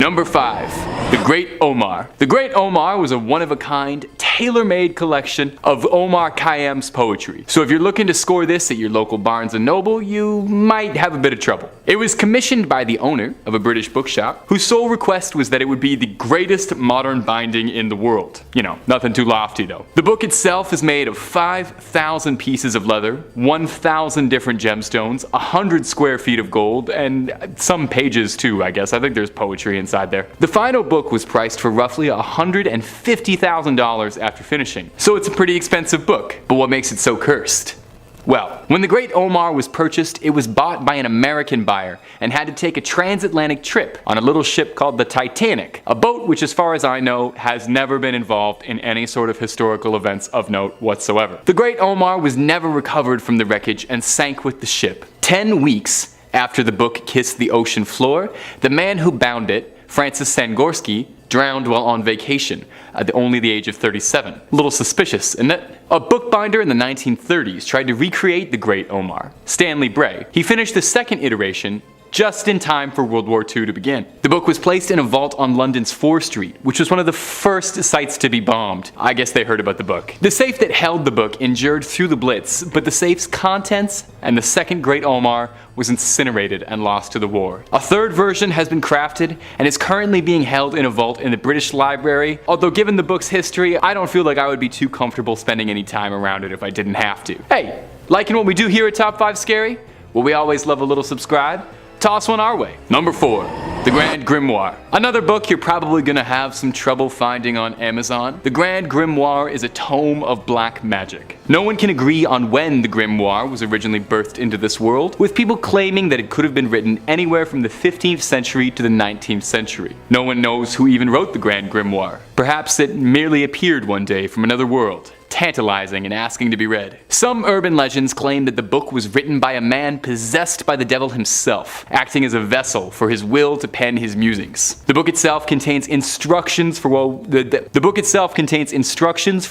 Number 5. The Great Omar. The Great Omar was a one-of-a-kind, tailor-made collection of Omar Khayyam's poetry. So if you're looking to score this at your local Barnes & Noble, you might have a bit of trouble. It was commissioned by the owner of a British bookshop, whose sole request was that it would be the greatest modern binding in the world. You know, nothing too lofty though. The book itself is made of 5,000 pieces of leather, 1,000 different gemstones, 100 square feet of gold, and some pages too, I guess. I think there's poetry inside there. The final book was priced for roughly $150,000 after finishing, so it's a pretty expensive book. But what makes it so cursed? Well, when the Great Omar was purchased, it was bought by an American buyer and had to take a transatlantic trip on a little ship called the Titanic, a boat which, as far as I know, has never been involved in any sort of historical events of note whatsoever. The Great Omar was never recovered from the wreckage and sank with the ship. 10 weeks after the book kissed the ocean floor, the man who bound it, Francis Sangorsky, drowned while on vacation at only the age of 37. A little suspicious, isn't it? A bookbinder in the 1930s tried to recreate the Great Omar, Stanley Bray. He finished the second iteration just in time for World War II to begin. The book was placed in a vault on London's Fore Street, which was one of the first sites to be bombed. I guess they heard about the book. The safe that held the book endured through the Blitz, but the safe's contents and the second Great Omar was incinerated and lost to the war. A third version has been crafted and is currently being held in a vault in the British Library, although given the book's history, I don't feel like I would be too comfortable spending any time around it if I didn't have to. Hey, liking what we do here at Top 5 Scary? Well, we always love a little subscribe. Toss one our way. Number 4. The Grand Grimoire. Another book you're probably gonna have some trouble finding on Amazon. The Grand Grimoire is a tome of black magic. No one can agree on when the grimoire was originally birthed into this world, with people claiming that it could have been written anywhere from the 15th century to the 19th century. No one knows who even wrote the Grand Grimoire. Perhaps it merely appeared one day from another world, tantalizing and asking to be read. Some urban legends claim that the book was written by a man possessed by the devil himself, acting as a vessel for his will to pen his musings. The book itself contains instructions for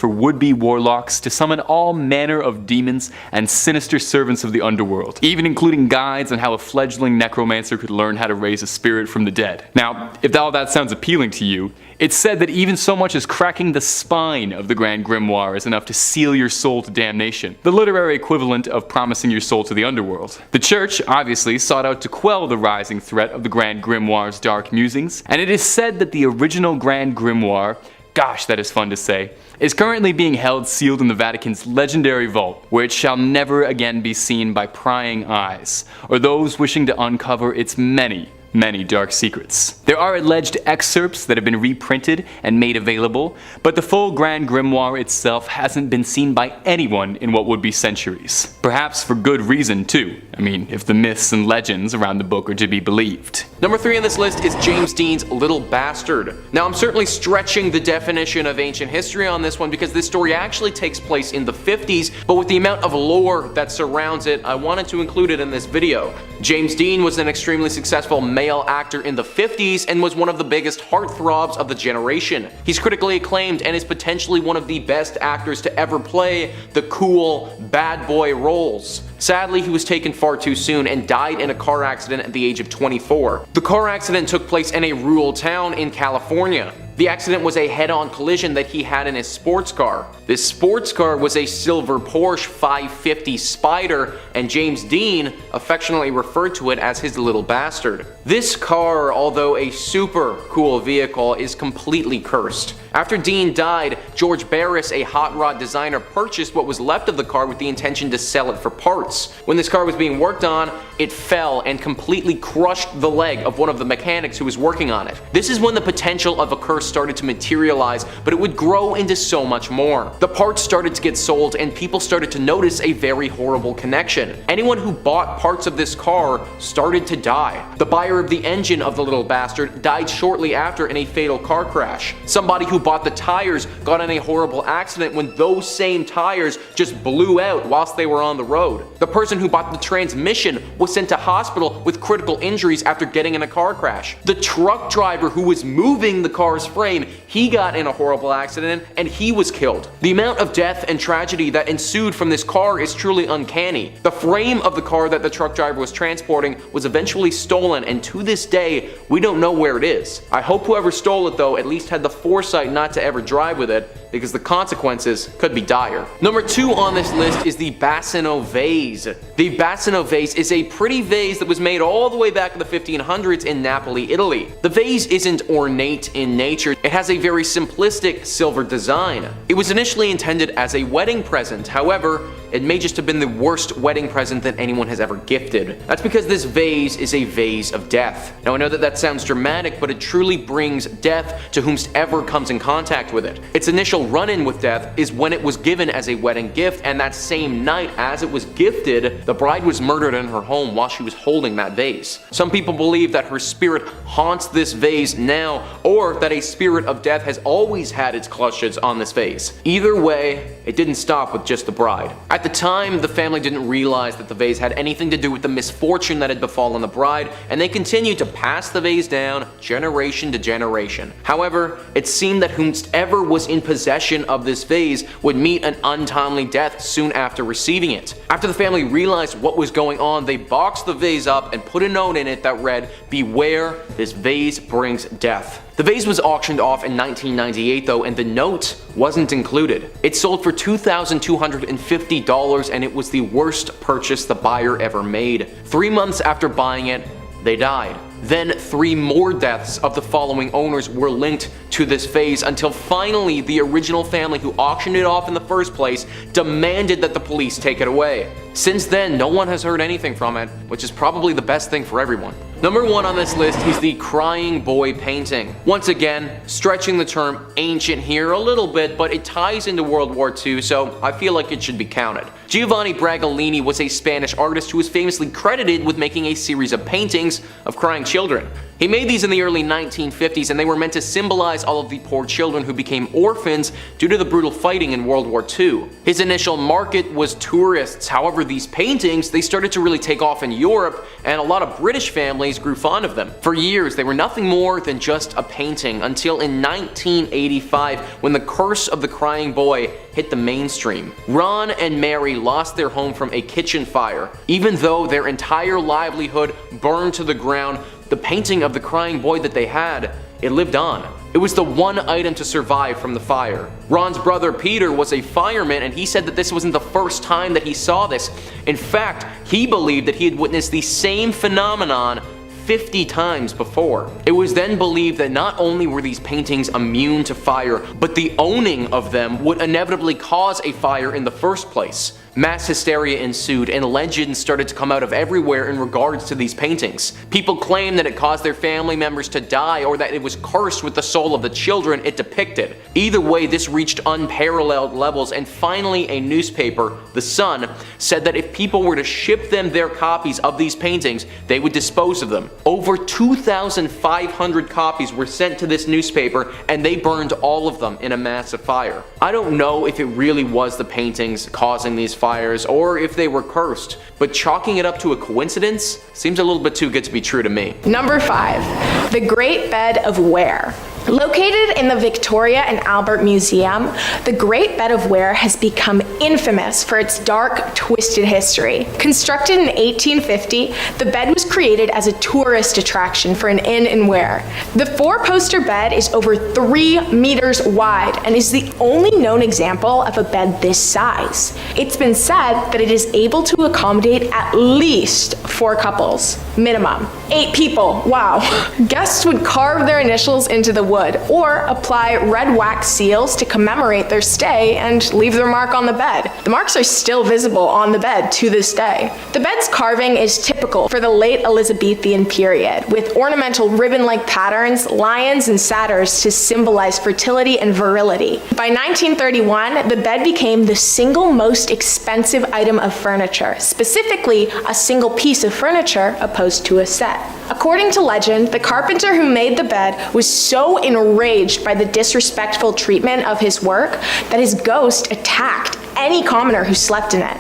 would-be warlocks to summon all manner of demons and sinister servants of the underworld, even including guides on how a fledgling necromancer could learn how to raise a spirit from the dead. Now, if all that sounds appealing to you, it's said that even so much as cracking the spine of the Grand Grimoire is enough to seal your soul to damnation, the literary equivalent of promising your soul to the underworld. The church, obviously, sought out to quell the rising threat of the Grand Grimoire's dark musings, and it is said that the original Grand Grimoire, gosh, that is fun to say, is currently being held sealed in the Vatican's legendary vault, where it shall never again be seen by prying eyes, or those wishing to uncover its many dark secrets. There are alleged excerpts that have been reprinted and made available, but the full Grand Grimoire itself hasn't been seen by anyone in what would be centuries. Perhaps for good reason too. I mean, if the myths and legends around the book are to be believed. Number 3 on this list is James Dean's Little Bastard. Now, I'm certainly stretching the definition of ancient history on this one because this story actually takes place in the 50s, but with the amount of lore that surrounds it, I wanted to include it in this video. James Dean was an extremely successful male actor in the 50s and was one of the biggest heartthrobs of the generation. He's critically acclaimed and is potentially one of the best actors to ever play the cool, bad boy roles. Sadly, he was taken far too soon and died in a car accident at the age of 24. The car accident took place in a rural town in California. The accident was a head-on collision that he had in his sports car. This sports car was a silver Porsche 550 Spider, and James Dean affectionately referred to it as his little bastard. This car, although a super cool vehicle, is completely cursed. After Dean died, George Barris, a hot rod designer, purchased what was left of the car with the intention to sell it for parts. When this car was being worked on, it fell and completely crushed the leg of one of the mechanics who was working on it. This is when the potential of a curse started to materialize, but it would grow into so much more. The parts started to get sold and people started to notice a very horrible connection. Anyone who bought parts of this car started to die. The buyer of the engine of the little bastard died shortly after in a fatal car crash. Somebody who bought the tires got in a horrible accident when those same tires just blew out whilst they were on the road. The person who bought the transmission was sent to hospital with critical injuries after getting in a car crash. The truck driver who was moving the car's frame, he got in a horrible accident and he was killed. The amount of death and tragedy that ensued from this car is truly uncanny. The frame of the car that the truck driver was transporting was eventually stolen, and to this day, we don't know where it is. I hope whoever stole it though at least had the foresight not to ever drive with it, because the consequences could be dire. Number 2 on this list is the Basano Vase. The Basano Vase is a pretty vase that was made all the way back in the 1500s in Napoli, Italy. The vase isn't ornate in nature, it has a very simplistic silver design. It was initially intended as a wedding present, however, it may just have been the worst wedding present that anyone has ever gifted. That's because this vase is a vase of death. Now I know that sounds dramatic, but it truly brings death to whomsoever comes in contact with it. Its initial run-in with death is when it was given as a wedding gift, and that same night as it was gifted, the bride was murdered in her home while she was holding that vase. Some people believe that her spirit haunts this vase now, or that a spirit of death has always had its clutches on this vase. Either way, it didn't stop with just the bride. At the time, the family didn't realize that the vase had anything to do with the misfortune that had befallen the bride, and they continued to pass the vase down generation to generation. However, it seemed that whomsoever was in possession of this vase would meet an untimely death soon after receiving it. After the family realized what was going on, they boxed the vase up and put a note in it that read, "Beware, this vase brings death." The vase was auctioned off in 1998 though, and the note wasn't included. It sold for $2,250, and it was the worst purchase the buyer ever made. 3 months after buying it, they died. Then 3 more deaths of the following owners were linked to this vase, until finally the original family who auctioned it off in the first place demanded that the police take it away. Since then, no one has heard anything from it, which is probably the best thing for everyone. Number 1 on this list is the Crying Boy painting. Once again, stretching the term ancient here a little bit, but it ties into World War II, so I feel like it should be counted. Giovanni Bragolini was a Spanish artist who was famously credited with making a series of paintings of crying children. He made these in the early 1950s, and they were meant to symbolize all of the poor children who became orphans due to the brutal fighting in World War II. His initial market was tourists. However, these paintings, they started to really take off in Europe, and a lot of British families grew fond of them. For years, they were nothing more than just a painting, until in 1985, when the curse of the crying boy hit the mainstream. Ron and Mary lost their home from a kitchen fire. Even though their entire livelihood burned to the ground, the painting of the crying boy that they had, it lived on. It was the one item to survive from the fire. Ron's brother Peter was a fireman, and he said that this wasn't the first time that he saw this. In fact, he believed that he had witnessed the same phenomenon 50 times before. It was then believed that not only were these paintings immune to fire, but the owning of them would inevitably cause a fire in the first place. Mass hysteria ensued, and legends started to come out of everywhere in regards to these paintings. People claimed that it caused their family members to die, or that it was cursed with the soul of the children it depicted. Either way, this reached unparalleled levels, and finally a newspaper, The Sun, said that if people were to ship them their copies of these paintings, they would dispose of them. Over 2,500 copies were sent to this newspaper, and they burned all of them in a massive fire. I don't know if it really was the paintings causing these fires, or if they were cursed, but chalking it up to a coincidence seems a little bit too good to be true to me. Number 5. The Great Bed of Ware. Located in the Victoria and Albert Museum, the Great Bed of Ware has become infamous for its dark, twisted history. Constructed in 1850, the bed was created as a tourist attraction for an inn in Ware. The 4-poster bed is over 3 meters wide and is the only known example of a bed this size. It's been said that it is able to accommodate at least 4 couples, minimum. 8 people, wow. Guests would carve their initials into the wood, or apply red wax seals to commemorate their stay and leave their mark on the bed. The marks are still visible on the bed to this day. The bed's carving is typical for the late Elizabethan period, with ornamental ribbon-like patterns, lions and satyrs to symbolize fertility and virility. By 1931, the bed became the single most expensive item of furniture, specifically a single piece of furniture opposed to a set. According to legend, the carpenter who made the bed was so enraged by the disrespectful treatment of his work that his ghost attacked any commoner who slept in it.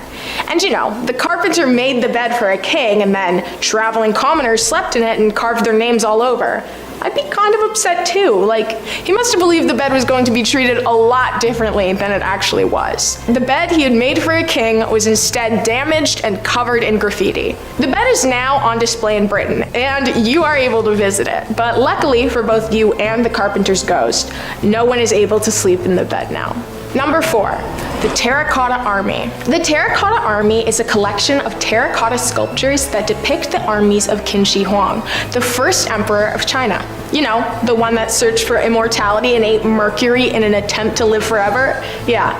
And you know, the carpenter made the bed for a king, and then traveling commoners slept in it and carved their names all over. I'd be kind of upset too. Like, he must have believed the bed was going to be treated a lot differently than it actually was. The bed he had made for a king was instead damaged and covered in graffiti. The bed is now on display in Britain, and you are able to visit it. But luckily for both you and the carpenter's ghost, no one is able to sleep in the bed now. Number 4, the Terracotta Army. The Terracotta Army is a collection of terracotta sculptures that depict the armies of Qin Shi Huang, the first emperor of China. You know, the one that searched for immortality and ate mercury in an attempt to live forever? Yeah,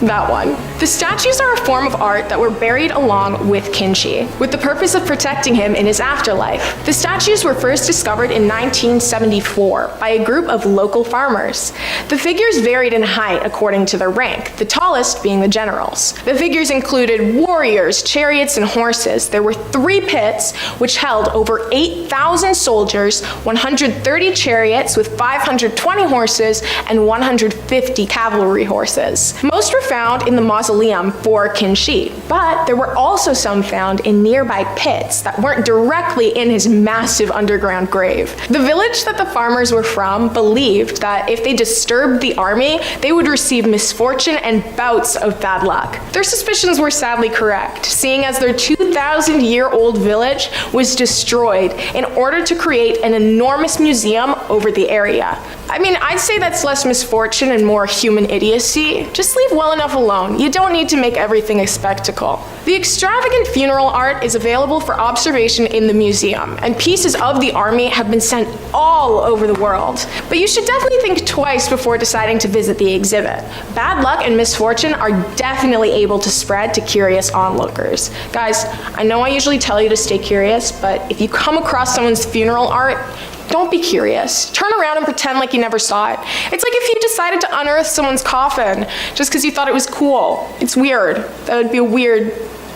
that one. The statues are a form of art that were buried along with Qin Shi, with the purpose of protecting him in his afterlife. The statues were first discovered in 1974 by a group of local farmers. The figures varied in height according to their rank, the tallest being the generals. The figures included warriors, chariots, and horses. There were 3 pits, which held over 8,000 soldiers, 130 chariots with 520 horses, and 150 cavalry horses. Most were found in the mausoleum for Qin Shi, but there were also some found in nearby pits that weren't directly in his massive underground grave. The village that the farmers were from believed that if they disturbed the army, they would receive misfortune and bouts of bad luck. Their suspicions were sadly correct, seeing as their 2,000-year-old village was destroyed in order to create an enormous museum over the area. I mean, I'd say that's less misfortune and more human idiocy. Just leave well enough alone. You don't need to make everything a spectacle. The extravagant funeral art is available for observation in the museum, and pieces of the army have been sent all over the world. But you should definitely think twice before deciding to visit the exhibit. Bad luck and misfortune are definitely able to spread to curious onlookers. Guys, I know I usually tell you to stay curious, but if you come across someone's funeral art, don't be curious. Turn around and pretend like you never saw it. It's like if you decided to unearth someone's coffin just because you thought it was cool. It's weird. That would be a weird,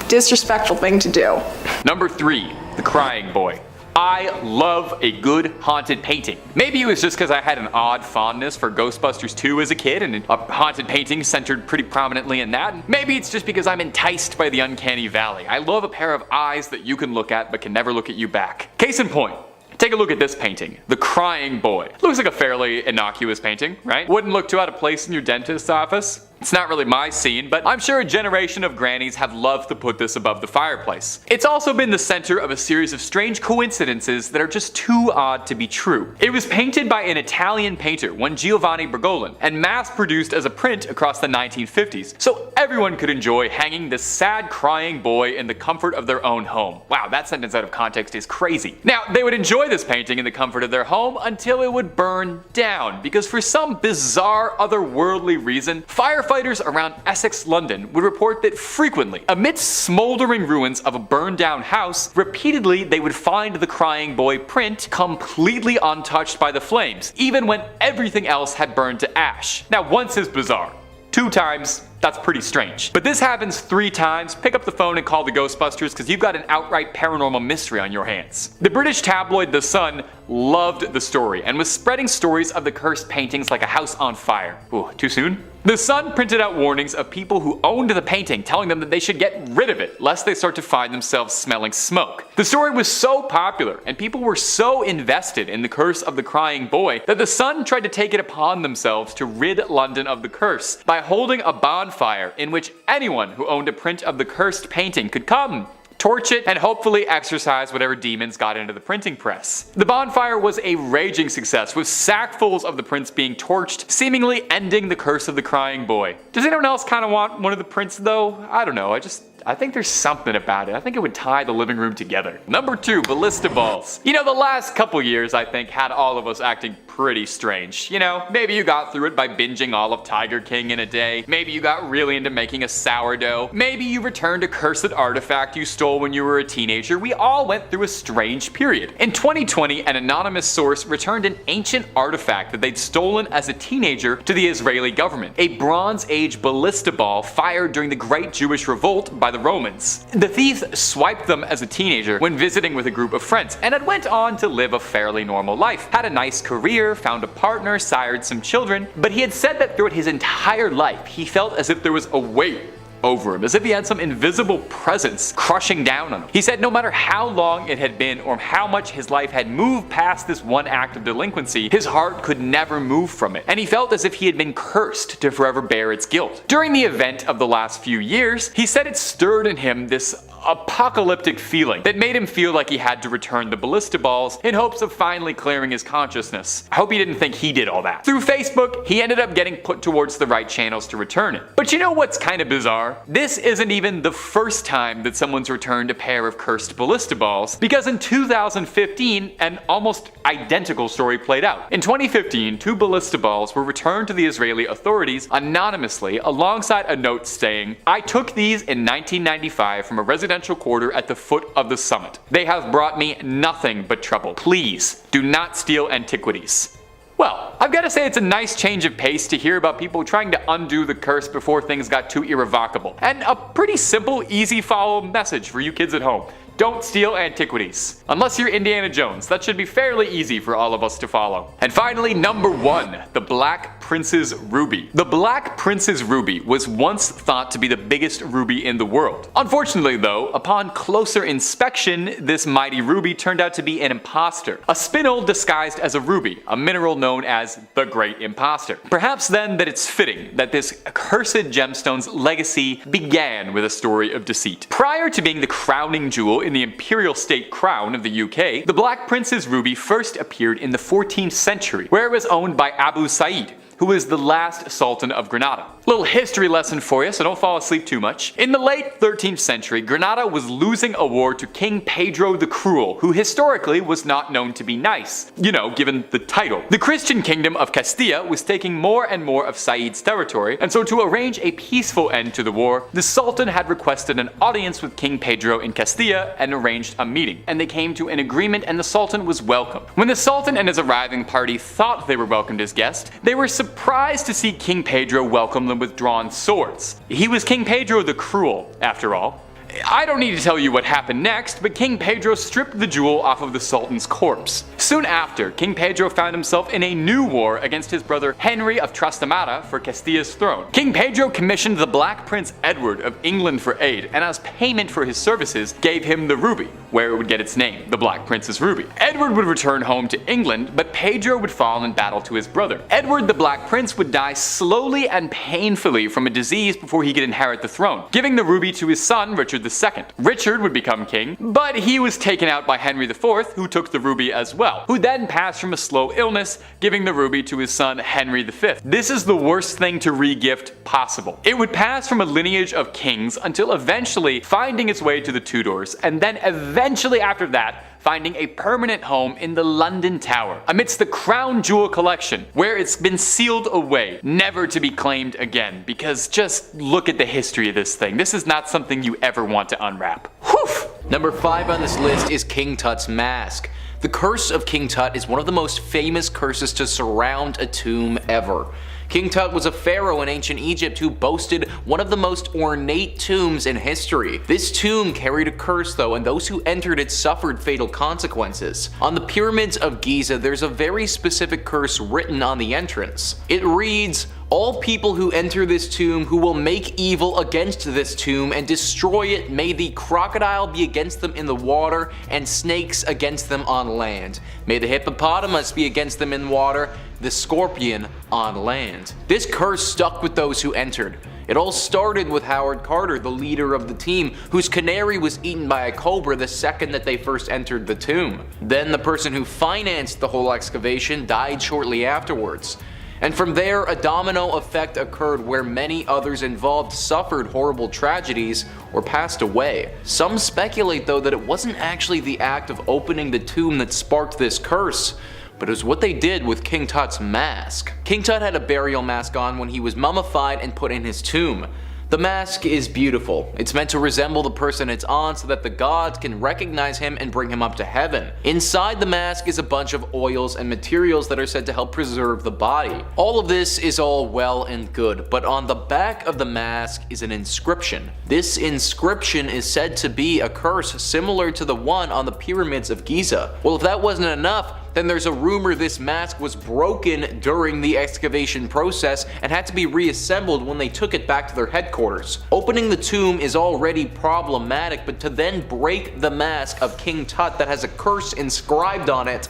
disrespectful thing to do. Number 3, the Crying Boy. I love a good haunted painting. Maybe it was just because I had an odd fondness for Ghostbusters 2 as a kid and a haunted painting centered pretty prominently in that. Maybe it's just because I'm enticed by the uncanny valley. I love a pair of eyes that you can look at but can never look at you back. Case in point. Take a look at this painting, The Crying Boy. Looks like a fairly innocuous painting, right? Wouldn't look too out of place in your dentist's office. It's not really my scene, but I'm sure a generation of grannies have loved to put this above the fireplace. It's also been the center of a series of strange coincidences that are just too odd to be true. It was painted by an Italian painter, one Giovanni Bergolin, and mass-produced as a print across the 1950s, so everyone could enjoy hanging this sad crying boy in the comfort of their own home. Wow, that sentence out of context is crazy. Now, they would enjoy this painting in the comfort of their home until it would burn down, because for some bizarre otherworldly reason, firefighters around Essex, London would report that frequently, amidst smoldering ruins of a burned down house, repeatedly they would find the Crying Boy print completely untouched by the flames, even when everything else had burned to ash. Now, once is bizarre. 2 times, that's pretty strange. But this happens 3 times, pick up the phone and call the Ghostbusters because you've got an outright paranormal mystery on your hands. The British tabloid The Sun loved the story and was spreading stories of the cursed paintings like a house on fire. Ooh, too soon? The Sun printed out warnings of people who owned the painting, telling them that they should get rid of it lest they start to find themselves smelling smoke. The story was so popular and people were so invested in the curse of the Crying Boy that the Sun tried to take it upon themselves to rid London of the curse by holding a bonfire in which anyone who owned a print of the cursed painting could come, torch it, and hopefully exorcise whatever demons got into the printing press. The bonfire was a raging success, with sackfuls of the prints being torched, seemingly ending the curse of the Crying Boy. Does anyone else kind of want one of the prints though? I don't know, I think there's something about it. I think it would tie the living room together. Number 2, ballista balls. You know, the last couple years I think had all of us acting pretty strange. You know, maybe you got through it by binging all of Tiger King in a day. Maybe you got really into making a sourdough. Maybe you returned a cursed artifact you stole when you were a teenager. We all went through a strange period. In 2020, an anonymous source returned an ancient artifact that they'd stolen as a teenager to the Israeli government. A Bronze Age ballista ball fired during the Great Jewish Revolt by the Romans. The thief swiped them as a teenager when visiting with a group of friends and had went on to live a fairly normal life. Had a nice career, found a partner, sired some children, but he had said that throughout his entire life he felt as if there was a weight over him, as if he had some invisible presence crushing down on him. He said no matter how long it had been or how much his life had moved past this one act of delinquency, his heart could never move from it, and he felt as if he had been cursed to forever bear its guilt. During the event of the last few years, he said it stirred in him this apocalyptic feeling that made him feel like he had to return the ballista balls in hopes of finally clearing his consciousness. I hope he didn't think he did all that. Through Facebook, he ended up getting put towards the right channels to return it. But you know what's kind of bizarre? This isn't even the first time that someone's returned a pair of cursed ballista balls, because in 2015, an almost identical story played out. In 2015, 2 ballista balls were returned to the Israeli authorities anonymously alongside a note saying, "I took these in 1995 from a residential quarter at the foot of the summit. They have brought me nothing but trouble. Please do not steal antiquities." Well, I've got to say it's a nice change of pace to hear about people trying to undo the curse before things got too irrevocable. And a pretty simple, easy follow message for you kids at home. Don't steal antiquities. Unless you're Indiana Jones, that should be fairly easy for all of us to follow. And finally, number 1, the Black Prince's Ruby. The Black Prince's Ruby was once thought to be the biggest ruby in the world. Unfortunately though, upon closer inspection, this mighty ruby turned out to be an imposter. A spinel disguised as a ruby, a mineral known as the Great Imposter. Perhaps then that it's fitting that this accursed gemstone's legacy began with a story of deceit. Prior to being the crowning jewel in the imperial state crown of the UK, the Black Prince's Ruby first appeared in the 14th century, where it was owned by Abu Sa'id, who was the last Sultan of Granada. Little history lesson for you, so don't fall asleep too much. In the late 13th century, Granada was losing a war to King Pedro the Cruel, who historically was not known to be nice, you know, given the title. The Christian kingdom of Castilla was taking more and more of Said's territory, and so to arrange a peaceful end to the war, the Sultan had requested an audience with King Pedro in Castilla and arranged a meeting, and they came to an agreement and the Sultan was welcomed. When the Sultan and his arriving party thought they were welcomed as guests, they were surprised to see King Pedro welcome them with drawn swords. He was King Pedro the Cruel, after all. I don't need to tell you what happened next, but King Pedro stripped the jewel off of the Sultan's corpse. Soon after, King Pedro found himself in a new war against his brother Henry of Trastamara for Castilla's throne. King Pedro commissioned the Black Prince Edward of England for aid, and as payment for his services, gave him the ruby, where it would get its name, the Black Prince's Ruby. Edward would return home to England, but Pedro would fall in battle to his brother. Edward the Black Prince would die slowly and painfully from a disease before he could inherit the throne, giving the ruby to his son Richard II. Richard would become king, but he was taken out by Henry IV, who took the ruby as well, who then passed from a slow illness, giving the ruby to his son Henry V. This is the worst thing to re-gift possible. It would pass from a lineage of kings until eventually finding its way to the Tudors, and then eventually after that, finding a permanent home in the London Tower, amidst the crown jewel collection, where it's been sealed away, never to be claimed again, because just look at the history of this thing. This is not something you ever want to unwrap. Whew! Number 5 on this list is King Tut's mask. The curse of King Tut is one of the most famous curses to surround a tomb ever. King Tut was a pharaoh in ancient Egypt who boasted one of the most ornate tombs in history. This tomb carried a curse though, and those who entered it suffered fatal consequences. On the pyramids of Giza, there's a very specific curse written on the entrance. It reads, "All people who enter this tomb who will make evil against this tomb and destroy it, may the crocodile be against them in the water and snakes against them on land. May the hippopotamus be against them in water, the scorpion on land." This curse stuck with those who entered. It all started with Howard Carter, the leader of the team, whose canary was eaten by a cobra the second that they first entered the tomb. Then the person who financed the whole excavation died shortly afterwards. And from there, a domino effect occurred where many others involved suffered horrible tragedies or passed away. Some speculate though that it wasn't actually the act of opening the tomb that sparked this curse, but it was what they did with King Tut's mask. King Tut had a burial mask on when he was mummified and put in his tomb. The mask is beautiful. It's meant to resemble the person it's on so that the gods can recognize him and bring him up to heaven. Inside the mask is a bunch of oils and materials that are said to help preserve the body. All of this is all well and good, but on the back of the mask is an inscription. This inscription is said to be a curse similar to the one on the pyramids of Giza. Well, if that wasn't enough, Then there's a rumor this mask was broken during the excavation process and had to be reassembled when they took it back to their headquarters. Opening the tomb is already problematic, but to then break the mask of King Tut that has a curse inscribed on it,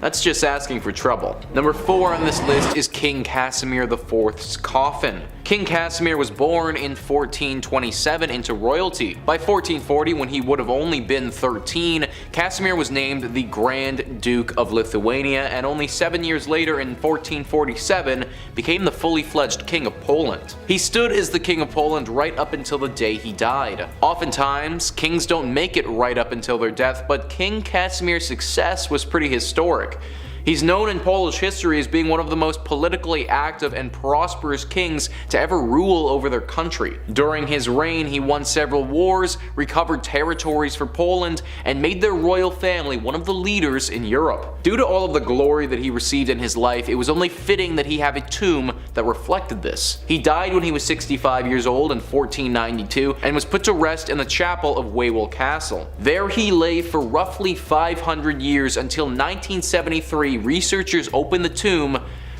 that's just asking for trouble. Number 4 on this list is King Casimir IV's coffin. King Casimir was born in 1427 into royalty. By 1440, when he would have only been 13, Casimir was named the Grand Duke of Lithuania, and only 7 years later in 1447 became the fully fledged King of Poland. He stood as the King of Poland right up until the day he died. Oftentimes, kings don't make it right up until their death, but King Casimir's success was pretty historic. He's known in Polish history as being one of the most politically active and prosperous kings to ever rule over their country. During his reign, he won several wars, recovered territories for Poland, and made their royal family one of the leaders in Europe. Due to all of the glory that he received in his life, it was only fitting that he have a tomb that reflected this. He died when he was 65 years old in 1492 and was put to rest in the chapel of Wawel Castle. There he lay for roughly 500 years until 1973. Researchers opened the tomb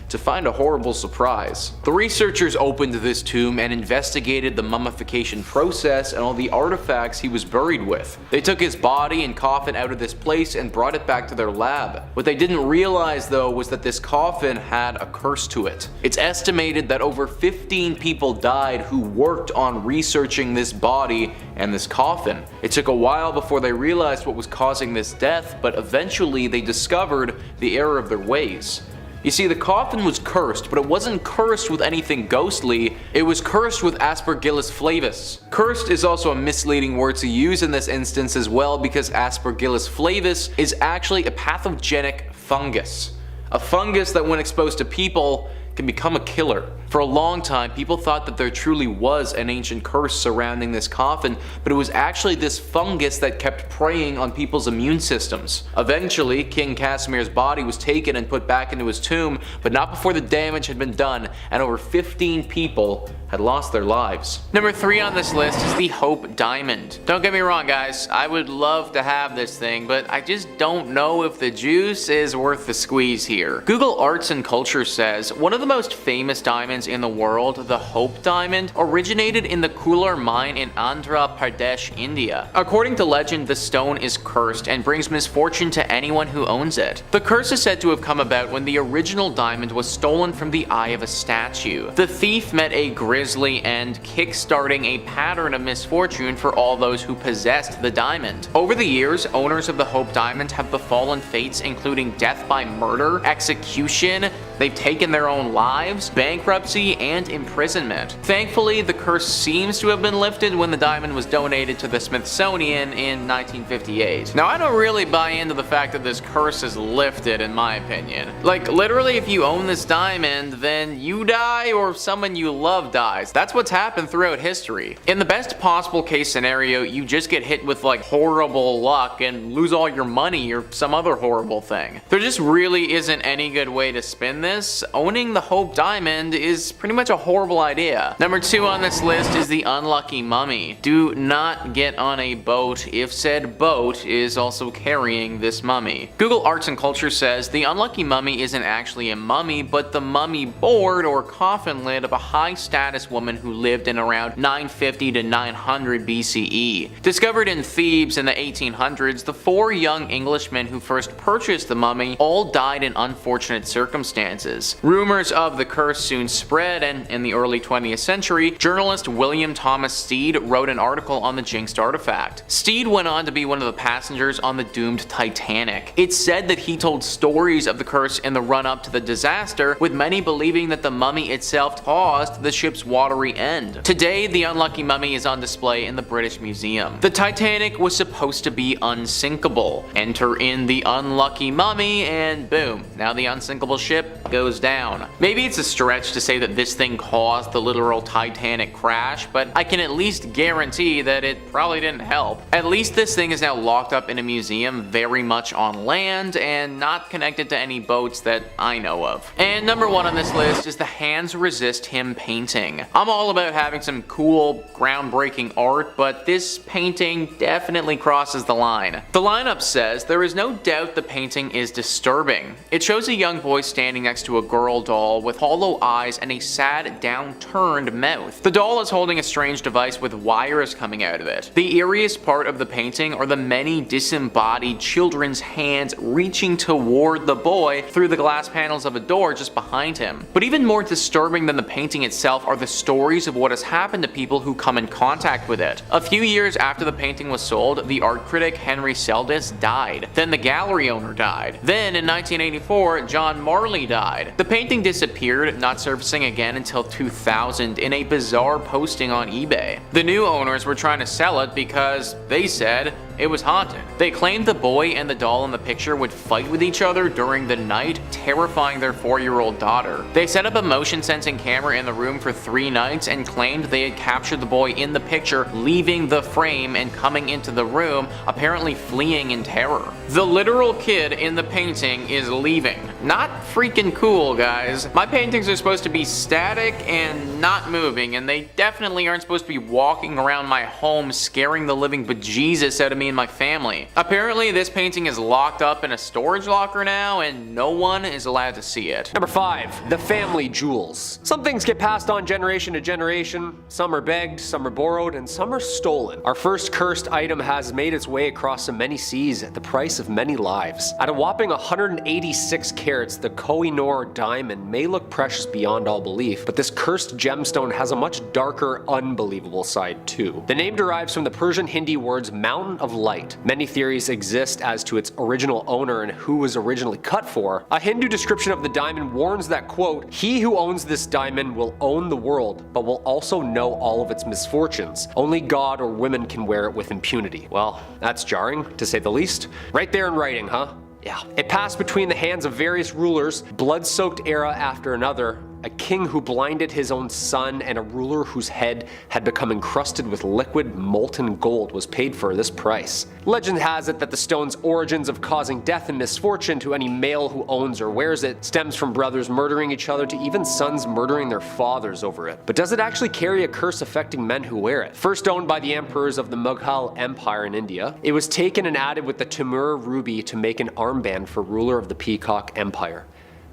to find a horrible surprise. The researchers opened this tomb and investigated the mummification process and all the artifacts he was buried with. They took his body and coffin out of this place and brought it back to their lab. What they didn't realize though was that this coffin had a curse to it. It's estimated that over 15 people died who worked on researching this body and this coffin. It took a while before they realized what was causing this death, but eventually they discovered the error of their ways. You see, the coffin was cursed, but it wasn't cursed with anything ghostly, it was cursed with Aspergillus flavus. Cursed is also a misleading word to use in this instance as well, because Aspergillus flavus is actually a pathogenic fungus. A fungus that when exposed to people can become a killer. For a long time, people thought that there truly was an ancient curse surrounding this coffin, but it was actually this fungus that kept preying on people's immune systems. Eventually, King Casimir's body was taken and put back into his tomb, but not before the damage had been done and over 15 people had lost their lives. Number 3 on this list is the Hope Diamond. Don't get me wrong guys, I would love to have this thing, but I just don't know if the juice is worth the squeeze here. Google Arts and Culture says, one of the most famous diamonds in the world, the Hope Diamond, originated in the Kolar mine in Andhra Pradesh, India. According to legend, the stone is cursed and brings misfortune to anyone who owns it. The curse is said to have come about when the original diamond was stolen from the eye of a statue. The thief met a grizzly and kick-starting a pattern of misfortune for all those who possessed the diamond. Over the years, owners of the Hope Diamond have befallen fates including death by murder, execution, they've taken their own lives, bankruptcy, and imprisonment. Thankfully, the curse seems to have been lifted when the diamond was donated to the Smithsonian in 1958. Now, I don't really buy into the fact that this curse is lifted, in my opinion. Like, literally, if you own this diamond, then you die or someone you love dies. That's what's happened throughout history. In the best possible case scenario, you just get hit with like horrible luck and lose all your money or some other horrible thing. There just really isn't any good way to spin this. Owning the Hope Diamond is pretty much a horrible idea. Number 2 on this list is the Unlucky Mummy. Do not get on a boat if said boat is also carrying this mummy. Google Arts and Culture says the Unlucky Mummy isn't actually a mummy, but the mummy board or coffin lid of a high status woman who lived in around 950 to 900 BCE. Discovered in Thebes in the 1800s, the 4 young Englishmen who first purchased the mummy all died in unfortunate circumstances. Rumors of the curse soon spread, and in the early 20th century, journalist William Thomas Stead wrote an article on the jinxed artifact. Stead went on to be one of the passengers on the doomed Titanic. It's said that he told stories of the curse in the run-up to the disaster, with many believing that the mummy itself caused the ship's watery end. Today, the Unlucky Mummy is on display in the British Museum. The Titanic was supposed to be unsinkable. Enter in the Unlucky Mummy and boom, Now the unsinkable ship goes down. Maybe it's a stretch to say that this thing caused the literal Titanic crash, but I can at least guarantee that it probably didn't help. At least this thing is now locked up in a museum very much on land and not connected to any boats that I know of. And number 1 on this list is the Hands Resist Him painting. I'm all about having some cool, groundbreaking art, but this painting definitely crosses the line. The lineup says there is no doubt the painting is disturbing. It shows a young boy standing next to a girl doll with hollow eyes and a sad, downturned mouth. The doll is holding a strange device with wires coming out of it. The eeriest part of the painting are the many disembodied children's hands reaching toward the boy through the glass panels of a door just behind him. But even more disturbing than the painting itself are the stories of what has happened to people who come in contact with it. A few years after the painting was sold, the art critic Henry Seldes died. Then the gallery owner died. Then in 1984, John Marley died. The painting disappeared, not surfacing again until 2000 in a bizarre posting on eBay. The new owners were trying to sell it because they said it was haunted. They claimed the boy and the doll in the picture would fight with each other during the night, terrifying their 4-year-old daughter. They set up a motion sensing camera in the room for 3 nights and claimed they had captured the boy in the picture leaving the frame and coming into the room, apparently fleeing in terror. The literal kid in the painting is leaving. Not freaking cool, guys. My paintings are supposed to be static and not moving, and they definitely aren't supposed to be walking around my home scaring the living bejesus out of me and my family. Apparently this painting is locked up in a storage locker now and no one is allowed to see it. Number 5. The family jewels. Some things get passed on generation to generation. Some are begged, some are borrowed, and some are stolen. Our first cursed item has made its way across so many seas at the price of many lives. At a whopping 186 carats, the Koh-i-Noor diamond may look precious beyond all belief, but this cursed gemstone has a much darker, unbelievable side too. The name derives from the Persian Hindi words Mountain of Light. Many theories exist as to its original owner and who was originally cut for. A Hindu description of the diamond warns that, quote, "He who owns this diamond will own the world, but will also know all of its misfortunes. Only God or women can wear it with impunity." Well, that's jarring, to say the least. Right there in writing, huh? Yeah. It passed between the hands of various rulers, blood-soaked era after another. A king who blinded his own son and a ruler whose head had become encrusted with liquid molten gold was paid for this price. Legend has it that the stone's origins of causing death and misfortune to any male who owns or wears it stems from brothers murdering each other to even sons murdering their fathers over it. But does it actually carry a curse affecting men who wear it? First owned by the emperors of the Mughal Empire in India, it was taken and added with the Timur ruby to make an armband for ruler of the Peacock Empire.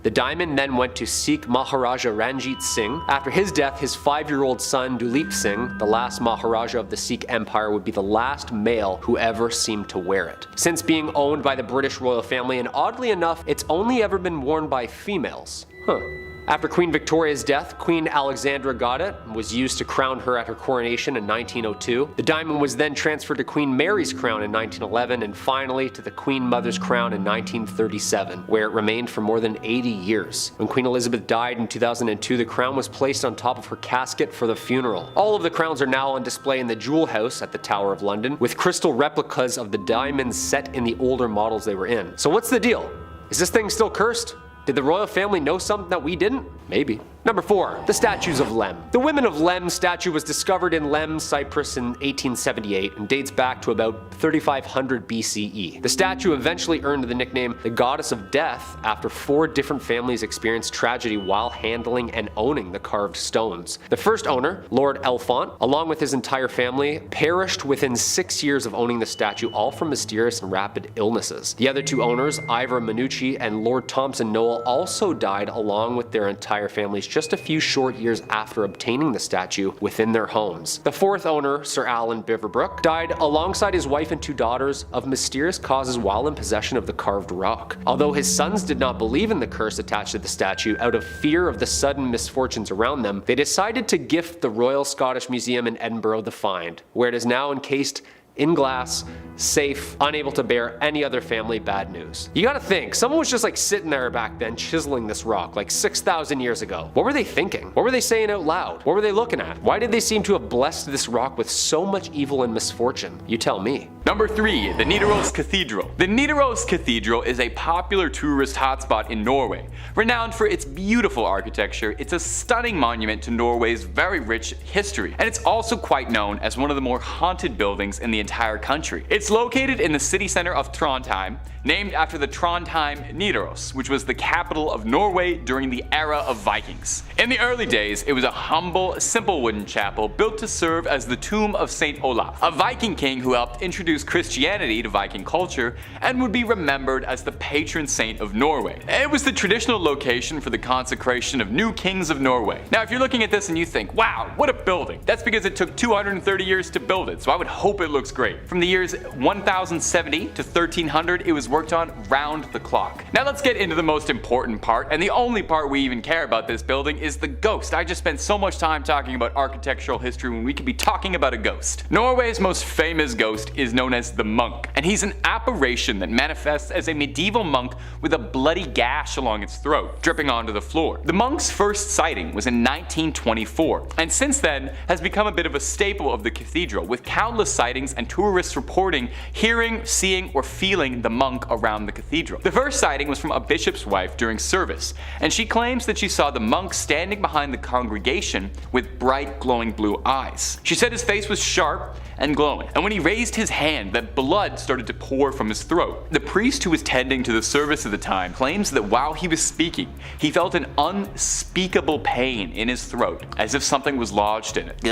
The diamond then went to Sikh Maharaja Ranjit Singh. After his death, his 5-year-old son Duleep Singh, the last Maharaja of the Sikh Empire, would be the last male who ever seemed to wear it. Since being owned by the British royal family, and oddly enough, it's only ever been worn by females. After Queen Victoria's death, Queen Alexandra got it and was used to crown her at her coronation in 1902. The diamond was then transferred to Queen Mary's crown in 1911 and finally to the Queen Mother's crown in 1937, where it remained for more than 80 years. When Queen Elizabeth died in 2002, the crown was placed on top of her casket for the funeral. All of the crowns are now on display in the Jewel House at the Tower of London, with crystal replicas of the diamonds set in the older models they were in. So what's the deal? Is this thing still cursed? Did the royal family know something that we didn't? Maybe. Number 4. The Statues of Lem. The Women of Lem statue was discovered in Lem, Cyprus in 1878 and dates back to about 3500 BCE. The statue eventually earned the nickname the Goddess of Death after 4 different families experienced tragedy while handling and owning the carved stones. The first owner, Lord Elfont, along with his entire family, perished within 6 years of owning the statue, all from mysterious and rapid illnesses. The other 2 owners, Ivor Minucci and Lord Thompson Noel, also died along with their entire families just a few short years after obtaining the statue within their homes. The 4th owner, Sir Alan Beaverbrook, died alongside his wife and 2 daughters of mysterious causes while in possession of the carved rock. Although his sons did not believe in the curse attached to the statue, out of fear of the sudden misfortunes around them, they decided to gift the Royal Scottish Museum in Edinburgh the find, where it is now encased in glass, safe, unable to bear any other family bad news. You gotta think, someone was just like sitting there back then chiseling this rock like 6,000 years ago. What were they thinking? What were they saying out loud? What were they looking at? Why did they seem to have blessed this rock with so much evil and misfortune? You tell me. Number 3. The Nidaros Cathedral. The Nidaros Cathedral is a popular tourist hotspot in Norway. Renowned for its beautiful architecture, it's a stunning monument to Norway's very rich history, and it's also quite known as one of the more haunted buildings in the entire country. It's located in the city center of Trondheim, named after the Trondheim Nidaros, which was the capital of Norway during the era of Vikings. In the early days, it was a humble, simple wooden chapel built to serve as the tomb of Saint Olaf, a Viking king who helped introduce Christianity to Viking culture and would be remembered as the patron saint of Norway. It was the traditional location for the consecration of new kings of Norway. Now, if you're looking at this and you think, wow, what a building, that's because it took 230 years to build it, so I would hope it looks great. From the years 1070 to 1300, it was worked on round the clock. Now let's get into the most important part, and the only part we even care about this building is the ghost. I just spent so much time talking about architectural history when we could be talking about a ghost. Norway's most famous ghost is known as the monk, and he's an apparition that manifests as a medieval monk with a bloody gash along its throat, dripping onto the floor. The monk's first sighting was in 1924, and since then has become a bit of a staple of the cathedral, with countless sightings and tourists reporting hearing, seeing, or feeling the monk around the cathedral. The first sighting was from a bishop's wife during service, and she claims that she saw the monk standing behind the congregation with bright glowing blue eyes. She said his face was sharp and glowing, and when he raised his hand, that blood started to pour from his throat. The priest who was tending to the service at the time claims that while he was speaking, he felt an unspeakable pain in his throat, as if something was lodged in it.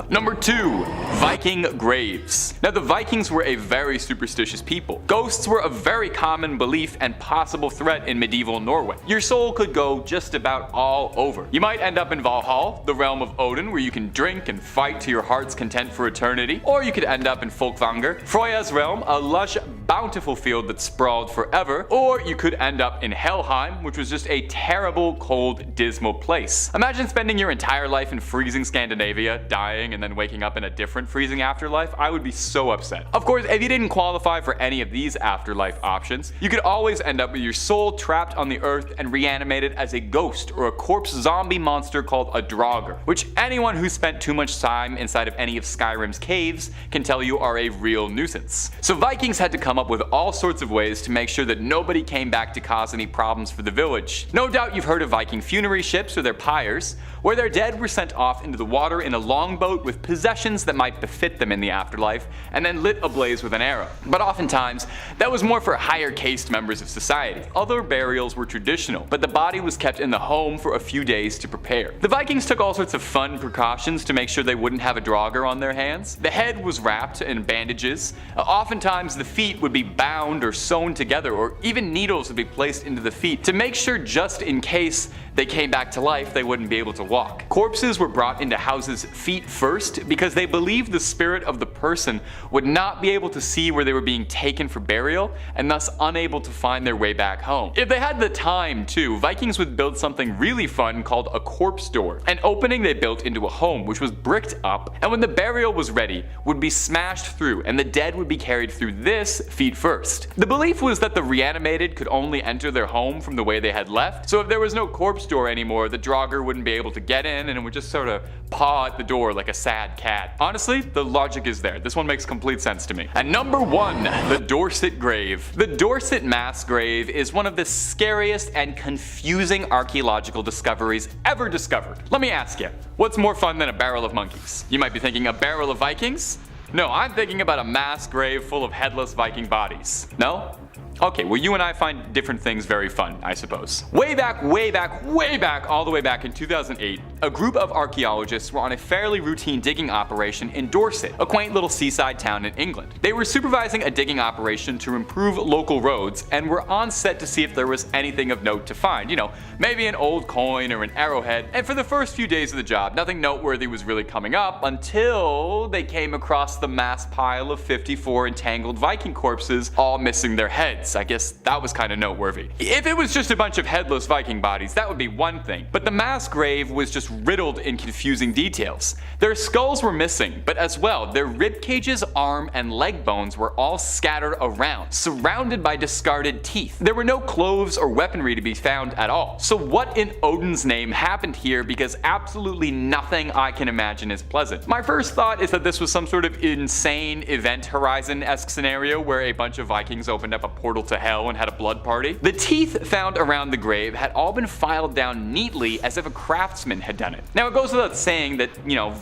Number 2. Viking graves. Now, the Vikings were a very superstitious people. Ghosts were a very common belief and possible threat in medieval Norway. Your soul could go just about all over. You might end up in Valhall, the realm of Odin, where you can drink and fight to your heart's content for eternity, or you could end up in Folkvanger, Freya's realm, a lush, bountiful field that sprawled forever, or you could end up in Helheim, which was just a terrible, cold, dismal place. Imagine spending your entire life in freezing Scandinavia, dying, and then waking up in a different freezing afterlife. I would be so upset. Of course, if you didn't qualify for any of these afterlife options, you could always end up with your soul trapped on the earth and reanimated as a ghost or a corpse zombie monster called a Draugr, which anyone who spent too much time inside of any of Skyrim's caves can tell you are a real nuisance. So Vikings had to come up with all sorts of ways to make sure that nobody came back to cause any problems for the village. No doubt you've heard of Viking funerary ships or their pyres, where their dead were sent off into the water in a longboat with possessions that might befit them in the afterlife, and then lit ablaze with an arrow. But oftentimes, that was more for higher caste members of society. Other burials were traditional, but the body was kept in the home for a few days to prepare. The Vikings took all sorts of fun precautions to make sure they wouldn't have a Draugr on their hands. The head was wrapped in bandages. Oftentimes the feet would be bound or sewn together, or even needles would be placed into the feet to make sure just in case they came back to life they wouldn't be able to walk. Corpses were brought into houses feet first because they believed the spirit of the person would not be able to see where they were being taken for burial and thus unable to find their way back home. If they had the time too, Vikings would build something really fun called a corpse door, an opening they built into a home which was bricked up, and when the burial was ready would be smashed through and the dead would be carried through this feet first. The belief was that the reanimated could only enter their home from the way they had left, so if there was no corpse door anymore, the Draugr wouldn't be able to get in and it would just sort of paw at the door like a sad cat. Honestly, the logic is there. This one makes complete sense to me. And number 1, the Dorset grave. The Dorset mass grave is one of the scariest and confusing archaeological discoveries ever discovered. Let me ask you, what's more fun than a barrel of monkeys? You might be thinking a barrel of Vikings? No, I'm thinking about a mass grave full of headless Viking bodies. No? Okay, well you and I find different things very fun, I suppose. Way back, all the way back in 2008, a group of archaeologists were on a fairly routine digging operation in Dorset, a quaint little seaside town in England. They were supervising a digging operation to improve local roads and were on set to see if there was anything of note to find. You know, maybe an old coin or an arrowhead. And for the first few days of the job, nothing noteworthy was really coming up until they came across the mass pile of 54 entangled Viking corpses, all missing their heads. heads. I guess that was kind of noteworthy. If it was just a bunch of headless Viking bodies, that would be one thing, but the mass grave was just riddled in confusing details. Their skulls were missing, but as well, their rib cages, arm, and leg bones were all scattered around, surrounded by discarded teeth. There were no clothes or weaponry to be found at all. So what in Odin's name happened here, because absolutely nothing I can imagine is pleasant. My first thought is that this was some sort of insane Event Horizon-esque scenario where a bunch of Vikings opened up a portal to hell and had a blood party. The teeth found around the grave had all been filed down neatly as if a craftsman had done it. Now it goes without saying that,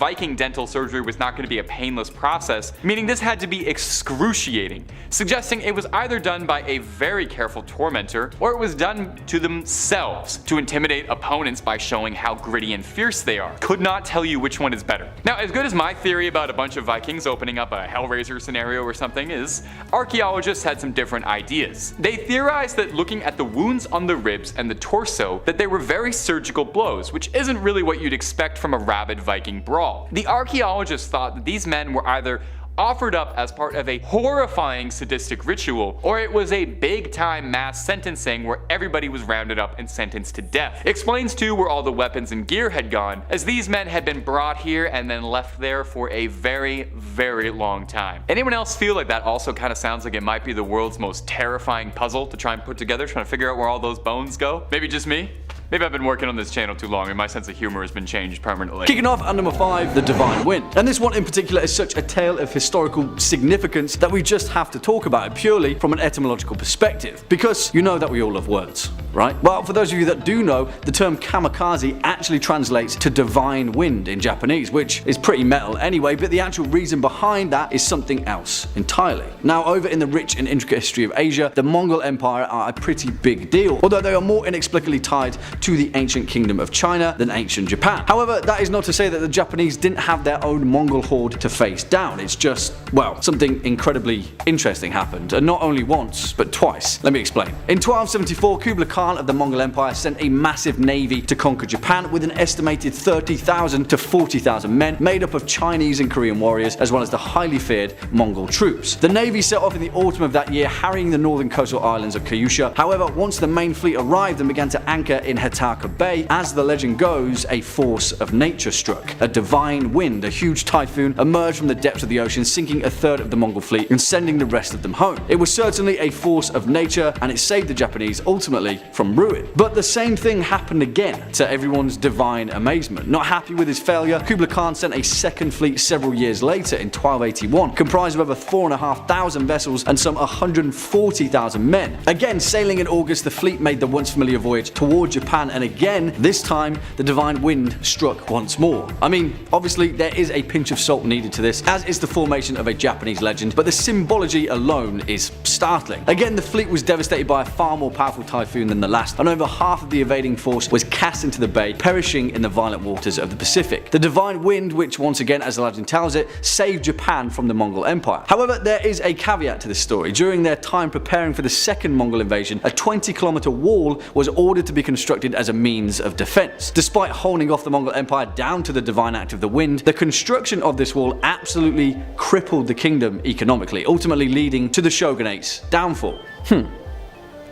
Viking dental surgery was not going to be a painless process, meaning this had to be excruciating, suggesting it was either done by a very careful tormentor or it was done to themselves to intimidate opponents by showing how gritty and fierce they are. Could not tell you which one is better. Now, as good as my theory about a bunch of Vikings opening up a Hellraiser scenario or something is, archaeologists had some different ideas. They theorized that looking at the wounds on the ribs and the torso, that they were very surgical blows, which isn't really what you'd expect from a rabid Viking brawl. The archaeologists thought that these men were either offered up as part of a horrifying sadistic ritual, or it was a big time mass sentencing where everybody was rounded up and sentenced to death. Explains too where all the weapons and gear had gone, as these men had been brought here and then left there for a very, very long time. Anyone else feel like that also kind of sounds like it might be the world's most terrifying puzzle to try and put together, trying to figure out where all those bones go? Maybe just me? Maybe I've been working on this channel too long and my sense of humor has been changed permanently. Kicking off at number 5, the Divine Wind. And this one in particular is such a tale of historical significance that we just have to talk about it purely from an etymological perspective. Because you know that we all love words, right? Well, for those of you that do know, the term kamikaze actually translates to divine wind in Japanese, which is pretty metal anyway, but the actual reason behind that is something else entirely. Now, over in the rich and intricate history of Asia, the Mongol Empire are a pretty big deal, although they are more inexplicably tied to the ancient kingdom of China than ancient Japan. However, that is not to say that the Japanese didn't have their own Mongol horde to face down. It's just, well, something incredibly interesting happened, and not only once, but twice. Let me explain. In 1274, Kublai Khan of the Mongol Empire sent a massive navy to conquer Japan with an estimated 30,000 to 40,000 men made up of Chinese and Korean warriors, as well as the highly feared Mongol troops. The navy set off in the autumn of that year, harrying the northern coastal islands of Kyushu. However, once the main fleet arrived and began to anchor in Hataka Bay, as the legend goes, a force of nature struck. A divine wind, a huge typhoon, emerged from the depths of the ocean, sinking a third of the Mongol fleet and sending the rest of them home. It was certainly a force of nature, and it saved the Japanese ultimately from ruin. But the same thing happened again, to everyone's divine amazement. Not happy with his failure, Kublai Khan sent a second fleet several years later in 1281, comprised of over 4,500 vessels and some 140,000 men. Again, sailing in August, the fleet made the once familiar voyage toward Japan, and again, this time, the divine wind struck once more. I mean, obviously there is a pinch of salt needed to this, as is the formation of a Japanese legend, but the symbology alone is startling. Again, the fleet was devastated by a far more powerful typhoon than the last, and over half of the evading force was cast into the bay, perishing in the violent waters of the Pacific. The divine wind, which once again, as the legend tells it, saved Japan from the Mongol Empire. However, there is a caveat to this story. During their time preparing for the second Mongol invasion, a 20-kilometer wall was ordered to be constructed as a means of defense. Despite holding off the Mongol Empire down to the divine act of the wind, the construction of this wall absolutely crippled the kingdom economically, ultimately leading to the shogunate's downfall.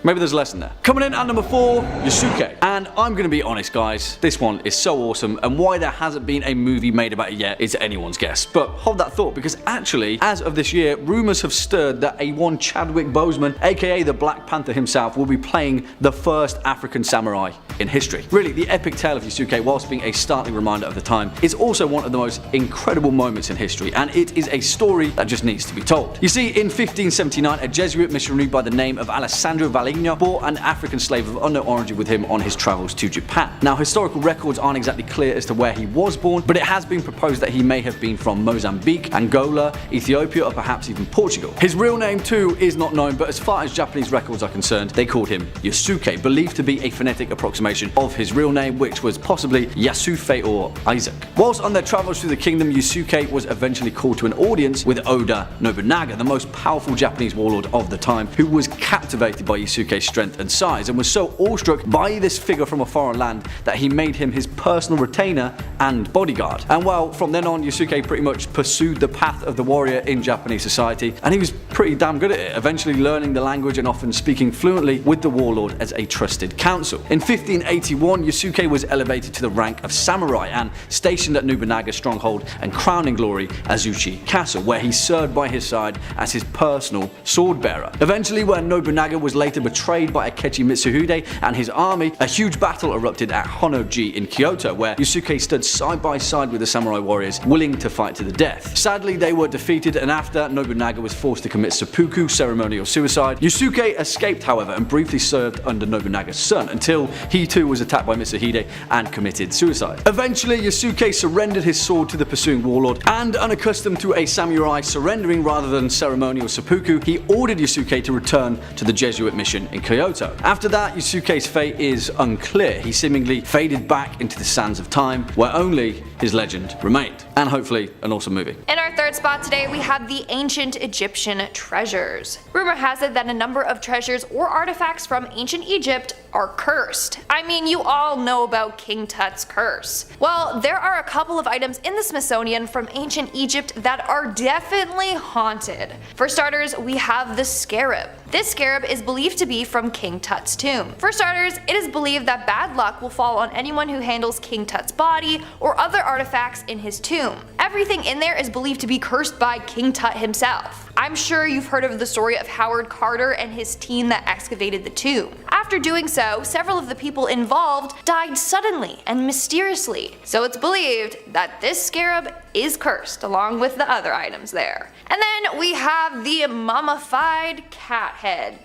Maybe there's a lesson there. Coming in at number 4, Yasuke. And I'm gonna be honest guys, this one is so awesome, and why there hasn't been a movie made about it yet is anyone's guess. But hold that thought, because actually, as of this year, rumours have stirred that a one Chadwick Boseman, aka the Black Panther himself, will be playing the first African samurai in history. Really, the epic tale of Yasuke, whilst being a startling reminder of the time, is also one of the most incredible moments in history, and it is a story that just needs to be told. You see, in 1579, a Jesuit missionary by the name of Alessandro Valigno brought an African slave of unknown origin with him on his travels to Japan. Now, historical records aren't exactly clear as to where he was born, but it has been proposed that he may have been from Mozambique, Angola, Ethiopia, or perhaps even Portugal. His real name too is not known, but as far as Japanese records are concerned, they called him Yasuke, believed to be a phonetic approximation of his real name, which was possibly Yasufe or Isaac. Whilst on their travels through the kingdom, Yasuke was eventually called to an audience with Oda Nobunaga, the most powerful Japanese warlord of the time, who was captivated by Yasuke Yasuke's strength and size, and was so awestruck by this figure from a foreign land that he made him his personal retainer and bodyguard. And well, from then on, Yasuke pretty much pursued the path of the warrior in Japanese society, and he was pretty damn good at it, eventually learning the language and often speaking fluently with the warlord as a trusted counsel. In 1581, Yasuke was elevated to the rank of samurai and stationed at Nobunaga's stronghold and crowning glory, Azuchi Castle, where he served by his side as his personal sword bearer. Eventually, when Nobunaga was later betrayed by Akechi Mitsuhide and his army, a huge battle erupted at Honnoji in Kyoto, where Yasuke stood side by side with the samurai warriors, willing to fight to the death. Sadly, they were defeated, and after, Nobunaga was forced to commit seppuku, ceremonial suicide. Yasuke escaped, however, and briefly served under Nobunaga's son, until he too was attacked by Mitsuhide and committed suicide. Eventually, Yasuke surrendered his sword to the pursuing warlord, and unaccustomed to a samurai surrendering rather than ceremonial seppuku, he ordered Yasuke to return to the Jesuit mission in Kyoto. After that, Yasuke's fate is unclear. He seemingly faded back into the sands of time, where only his legend remained. And hopefully an awesome movie. In our third spot today, we have the ancient Egyptian treasures. Rumor has it that a number of treasures or artifacts from ancient Egypt are cursed. I mean, you all know about King Tut's curse. Well, there are a couple of items in the Smithsonian from ancient Egypt that are definitely haunted. For starters, we have the scarab. This scarab is believed to be from King Tut's tomb. For starters, it is believed that bad luck will fall on anyone who handles King Tut's body or other artifacts in his tomb. Everything in there is believed to be cursed by King Tut himself. I'm sure you've heard of the story of Howard Carter and his team that excavated the tomb. After doing so, several of the people involved died suddenly and mysteriously, so it's believed that this scarab is cursed along with the other items there. And then we have the mummified cat head.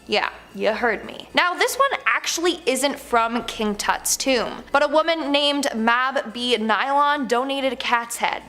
Yeah, you heard me. Now this one actually isn't from King Tut's tomb, but a woman named Mab B. Nylon donated a cat's head.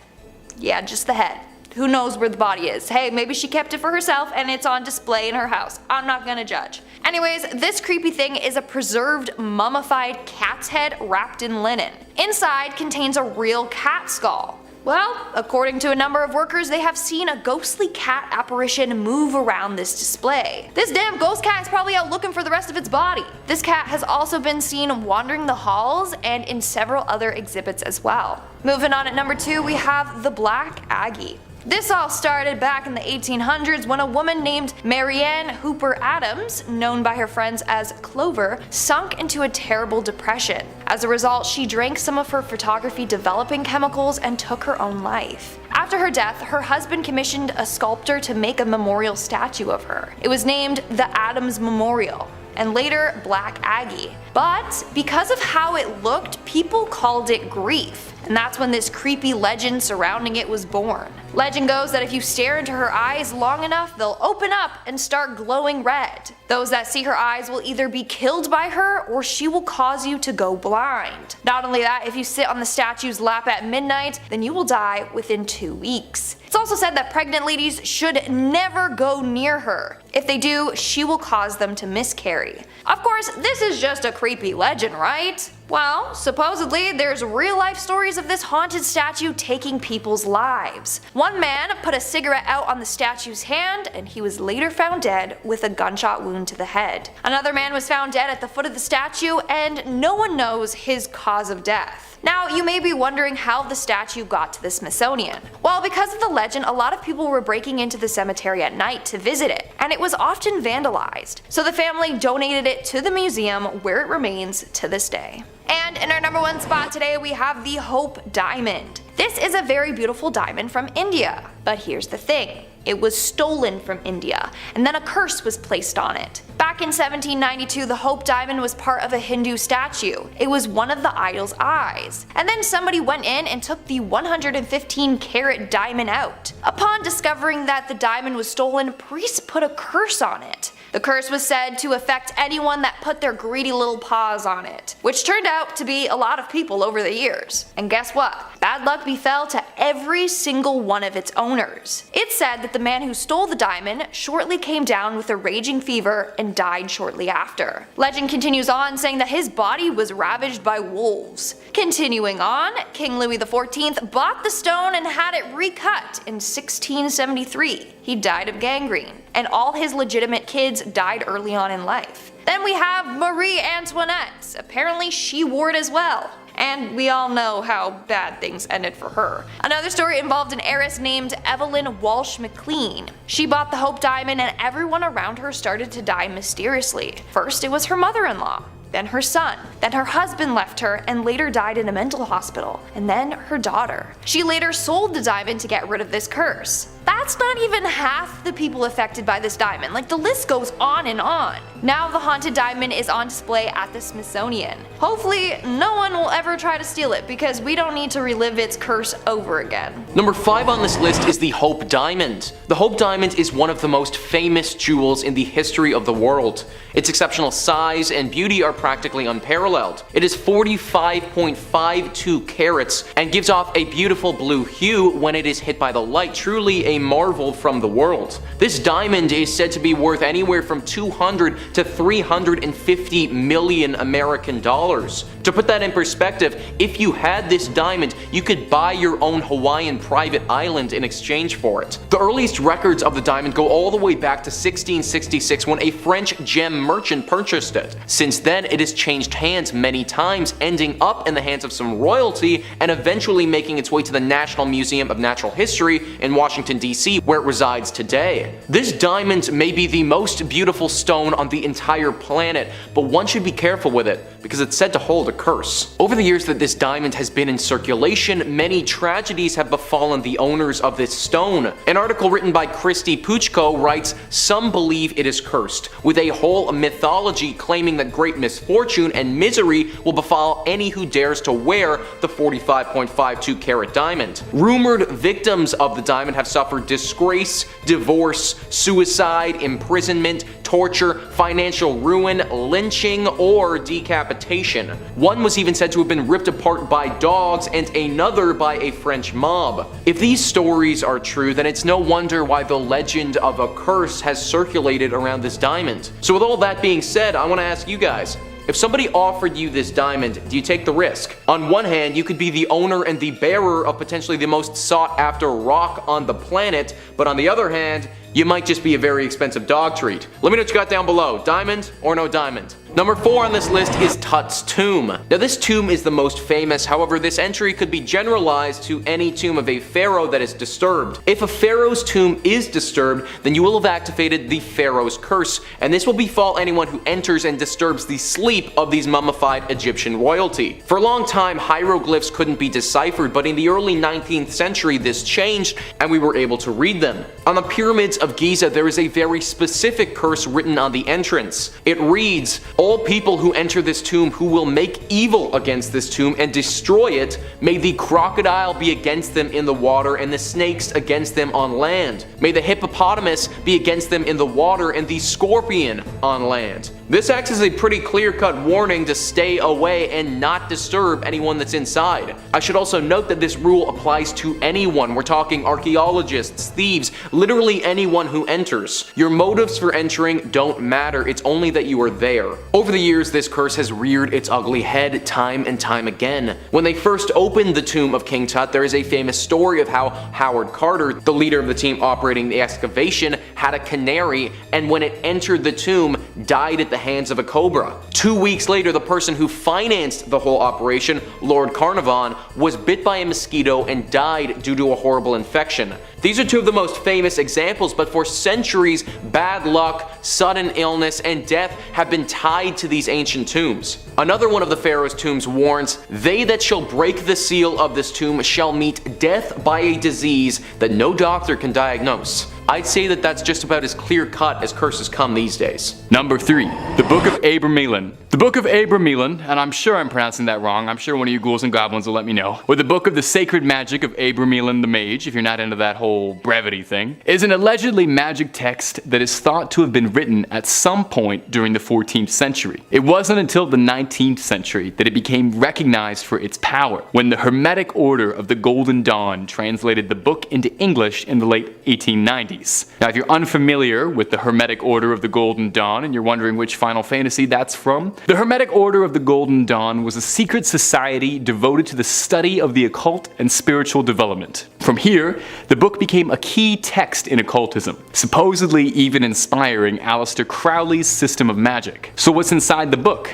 Yeah, just the head. Who knows where the body is? Hey, maybe she kept it for herself and it's on display in her house. I'm not gonna judge. Anyways, this creepy thing is a preserved mummified cat's head wrapped in linen. Inside contains a real cat skull. Well, according to a number of workers, they have seen a ghostly cat apparition move around this display. This damn ghost cat is probably out looking for the rest of its body. This cat has also been seen wandering the halls and in several other exhibits as well. Moving on at number 2, we have the Black Aggie. This all started back in the 1800s when a woman named Marianne Hooper Adams, known by her friends as Clover, sunk into a terrible depression. As a result, she drank some of her photography developing chemicals and took her own life. After her death, her husband commissioned a sculptor to make a memorial statue of her. It was named the Adams Memorial, and later Black Aggie. But because of how it looked, people called it Grief, and that's when this creepy legend surrounding it was born. Legend goes that if you stare into her eyes long enough, they'll open up and start glowing red. Those that see her eyes will either be killed by her or she will cause you to go blind. Not only that, if you sit on the statue's lap at midnight, then you will die within 2 weeks. It's also said that pregnant ladies should never go near her. If they do, she will cause them to miscarry. Of course, this is just a creepy legend, right? Well, supposedly there's real life stories of this haunted statue taking people's lives. One man put a cigarette out on the statue's hand and he was later found dead with a gunshot wound to the head. Another man was found dead at the foot of the statue and no one knows his cause of death. Now, you may be wondering how the statue got to the Smithsonian. Well, because of the legend, a lot of people were breaking into the cemetery at night to visit it, and it was often vandalized. So the family donated it to the museum where it remains to this day. And in our number 1 spot today, we have the Hope Diamond. This is a very beautiful diamond from India, but here's the thing. It was stolen from India, and then a curse was placed on it. Back in 1792, the Hope Diamond was part of a Hindu statue. It was one of the idol's eyes. And then somebody went in and took the 115-carat diamond out. Upon discovering that the diamond was stolen, priests put a curse on it. The curse was said to affect anyone that put their greedy little paws on it, which turned out to be a lot of people over the years. And guess what? Bad luck befell to every single one of its owners. It's said that the man who stole the diamond shortly came down with a raging fever and died shortly after. Legend continues on saying that his body was ravaged by wolves. Continuing on, King Louis XIV bought the stone and had it recut in 1673. He died of gangrene, and all his legitimate kids died early on in life. Then we have Marie Antoinette. Apparently she wore it as well. And we all know how bad things ended for her. Another story involved an heiress named Evelyn Walsh McLean. She bought the Hope Diamond and everyone around her started to die mysteriously. First it was her mother-in-law, then her son, then her husband left her and later died in a mental hospital, and then her daughter. She later sold the diamond to get rid of this curse. That's not even half the people affected by this diamond, like the list goes on and on. Now the haunted diamond is on display at the Smithsonian. Hopefully no one will ever try to steal it because we don't need to relive its curse over again. Number 5 on this list is the Hope Diamond. The Hope Diamond is one of the most famous jewels in the history of the world. Its exceptional size and beauty are practically unparalleled. It is 45.52 carats and gives off a beautiful blue hue when it is hit by the light, truly a marvel from the world. This diamond is said to be worth anywhere from 200 to 350 million American dollars. To put that in perspective, if you had this diamond, you could buy your own Hawaiian private island in exchange for it. The earliest records of the diamond go all the way back to 1666 when a French gem merchant purchased it. Since then, it has changed hands many times, ending up in the hands of some royalty and eventually making its way to the National Museum of Natural History in Washington, D.C., where it resides today. This diamond may be the most beautiful stone on the entire planet, but one should be careful with it because it's said to hold a curse. Over the years that this diamond has been in circulation, many tragedies have befallen the owners of this stone. An article written by Christy Puchko writes, "Some believe it is cursed, with a whole mythology claiming that great misfortune and misery will befall any who dares to wear the 45.52 carat diamond. Rumored victims of the diamond have suffered disgrace, divorce, suicide, imprisonment, torture, financial ruin, lynching, or decapitation. One was even said to have been ripped apart by dogs and another by a French mob. If these stories are true, then it's no wonder why the legend of a curse has circulated around this diamond. So with all that being said, I want to ask you guys, if somebody offered you this diamond, do you take the risk? On one hand, you could be the owner and the bearer of potentially the most sought after rock on the planet, but on the other hand, you might just be a very expensive dog treat. Let me know what you got down below, diamond or no diamond? Number 4 on this list is Tut's tomb. Now this tomb is the most famous, however this entry could be generalized to any tomb of a pharaoh that is disturbed. If a pharaoh's tomb is disturbed, then you will have activated the pharaoh's curse, and this will befall anyone who enters and disturbs the sleep of these mummified Egyptian royalty. For a long time, hieroglyphs couldn't be deciphered, but in the early 19th century this changed and we were able to read them. On the pyramids of Giza, there is a very specific curse written on the entrance. It reads, "All people who enter this tomb who will make evil against this tomb and destroy it, may the crocodile be against them in the water and the snakes against them on land. May the hippopotamus be against them in the water and the scorpion on land." This acts as a pretty clear-cut warning to stay away and not disturb anyone that's inside. I should also note that this rule applies to anyone. We're talking archaeologists, thieves, literally anyone who enters. Your motives for entering don't matter, it's only that you are there. Over the years, this curse has reared its ugly head time and time again. When they first opened the tomb of King Tut, there is a famous story of how Howard Carter, the leader of the team operating the excavation, had a canary, and when it entered the tomb, died at the hands of a cobra. 2 weeks later, the person who financed the whole operation, Lord Carnarvon, was bit by a mosquito and died due to a horrible infection. These are two of the most famous examples, but for centuries, bad luck, sudden illness, and death have been tied to these ancient tombs. Another one of the pharaoh's tombs warns, "They that shall break the seal of this tomb shall meet death by a disease that no doctor can diagnose." I'd say that that's just about as clear-cut as curses come these days. Number 3, the Book of Abramelin. The Book of Abramelin, and I'm sure I'm pronouncing that wrong, I'm sure one of you ghouls and goblins will let me know, or the Book of the Sacred Magic of Abramelin the Mage, if you're not into that whole brevity thing, is an allegedly magic text that is thought to have been written at some point during the 14th century. It wasn't until the 19th century that it became recognized for its power, when the Hermetic Order of the Golden Dawn translated the book into English in the late 1890s. 90s. Now, if you're unfamiliar with the Hermetic Order of the Golden Dawn and you're wondering which Final Fantasy that's from, the Hermetic Order of the Golden Dawn was a secret society devoted to the study of the occult and spiritual development. From here, the book became a key text in occultism, supposedly even inspiring Aleister Crowley's system of magic. So what's inside the book?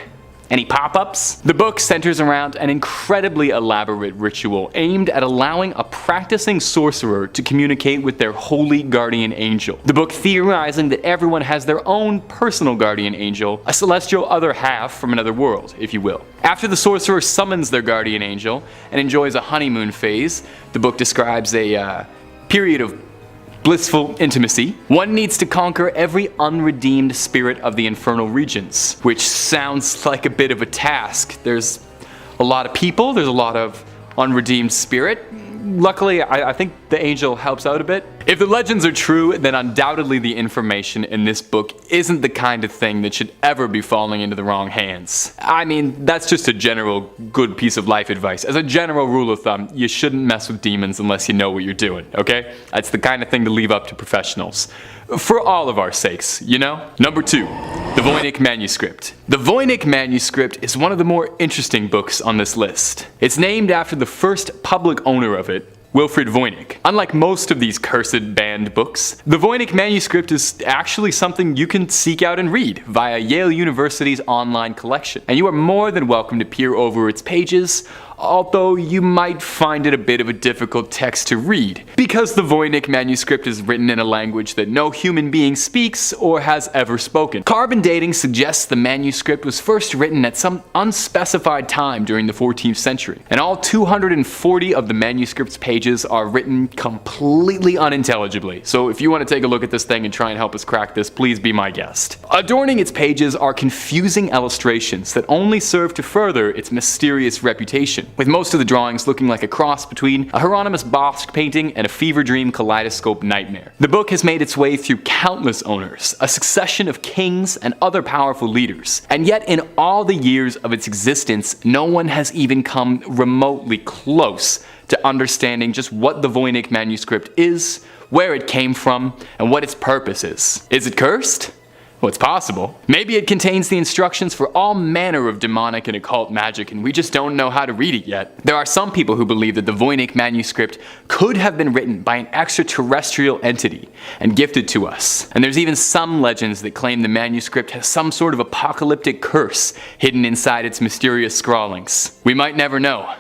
Any pop-ups? The book centers around an incredibly elaborate ritual aimed at allowing a practicing sorcerer to communicate with their holy guardian angel. The book theorizing that everyone has their own personal guardian angel, a celestial other half from another world, if you will. After the sorcerer summons their guardian angel and enjoys a honeymoon phase, the book describes a period of blissful intimacy. One needs to conquer every unredeemed spirit of the infernal regions, which sounds like a bit of a task. There's a lot of people, there's a lot of unredeemed spirit. Luckily, I think the angel helps out a bit. If the legends are true, then undoubtedly the information in this book isn't the kind of thing that should ever be falling into the wrong hands. I mean, that's just a general good piece of life advice. As a general rule of thumb, you shouldn't mess with demons unless you know what you're doing, okay? That's the kind of thing to leave up to professionals. For all of our sakes, you know? Number 2, the Voynich Manuscript. The Voynich Manuscript is one of the more interesting books on this list. It's named after the first public owner of it, Wilfrid Voynich. Unlike most of these cursed banned books, the Voynich Manuscript is actually something you can seek out and read via Yale University's online collection, and you are more than welcome to peer over its pages, although you might find it a bit of a difficult text to read, because the Voynich Manuscript is written in a language that no human being speaks or has ever spoken. Carbon dating suggests the manuscript was first written at some unspecified time during the 14th century, and all 240 of the manuscript's pages are written completely unintelligibly, so if you want to take a look at this thing and try and help us crack this, please be my guest. Adorning its pages are confusing illustrations that only serve to further its mysterious reputation, with most of the drawings looking like a cross between a Hieronymus Bosch painting and a fever dream kaleidoscope nightmare. The book has made its way through countless owners, a succession of kings and other powerful leaders, and yet in all the years of its existence, no one has even come remotely close to understanding just what the Voynich Manuscript is, where it came from, and what its purpose is. Is it cursed? Well, it's possible. Maybe it contains the instructions for all manner of demonic and occult magic and we just don't know how to read it yet. There are some people who believe that the Voynich Manuscript could have been written by an extraterrestrial entity and gifted to us. And there's even some legends that claim the manuscript has some sort of apocalyptic curse hidden inside its mysterious scrawlings. We might never know,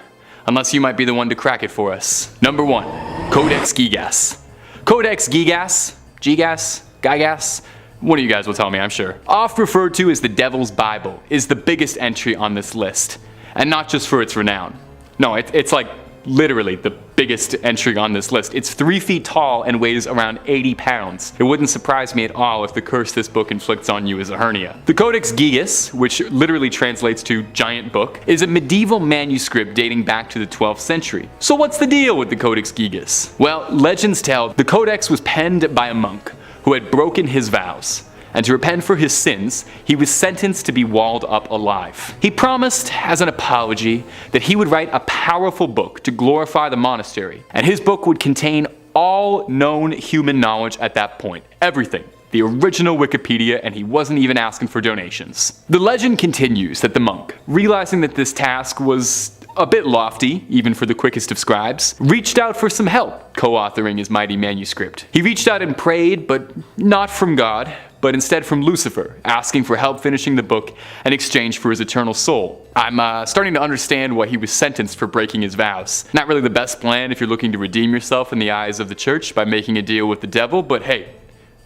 unless you might be the one to crack it for us. Number 1, Codex Gigas. Codex Gigas? Gigas? One of you guys will tell me, I'm sure. Oft referred to as the Devil's Bible, is the biggest entry on this list. And not just for its renown. No, it's like literally the biggest entry on this list. It's 3 feet tall and weighs around 80 pounds. It wouldn't surprise me at all if the curse this book inflicts on you is a hernia. The Codex Gigas, which literally translates to giant book, is a medieval manuscript dating back to the 12th century. So what's the deal with the Codex Gigas? Well, legends tell the Codex was penned by a monk who had broken his vows, and to repent for his sins, he was sentenced to be walled up alive. He promised, as an apology, that he would write a powerful book to glorify the monastery, and his book would contain all known human knowledge at that point. Everything. The original Wikipedia, and he wasn't even asking for donations. The legend continues that the monk, realizing that this task was a bit lofty, even for the quickest of scribes, reached out for some help co-authoring his mighty manuscript. He reached out and prayed, but not from God, but instead from Lucifer, asking for help finishing the book in exchange for his eternal soul. I'm starting to understand why he was sentenced for breaking his vows. Not really the best plan if you're looking to redeem yourself in the eyes of the church by making a deal with the devil, but hey,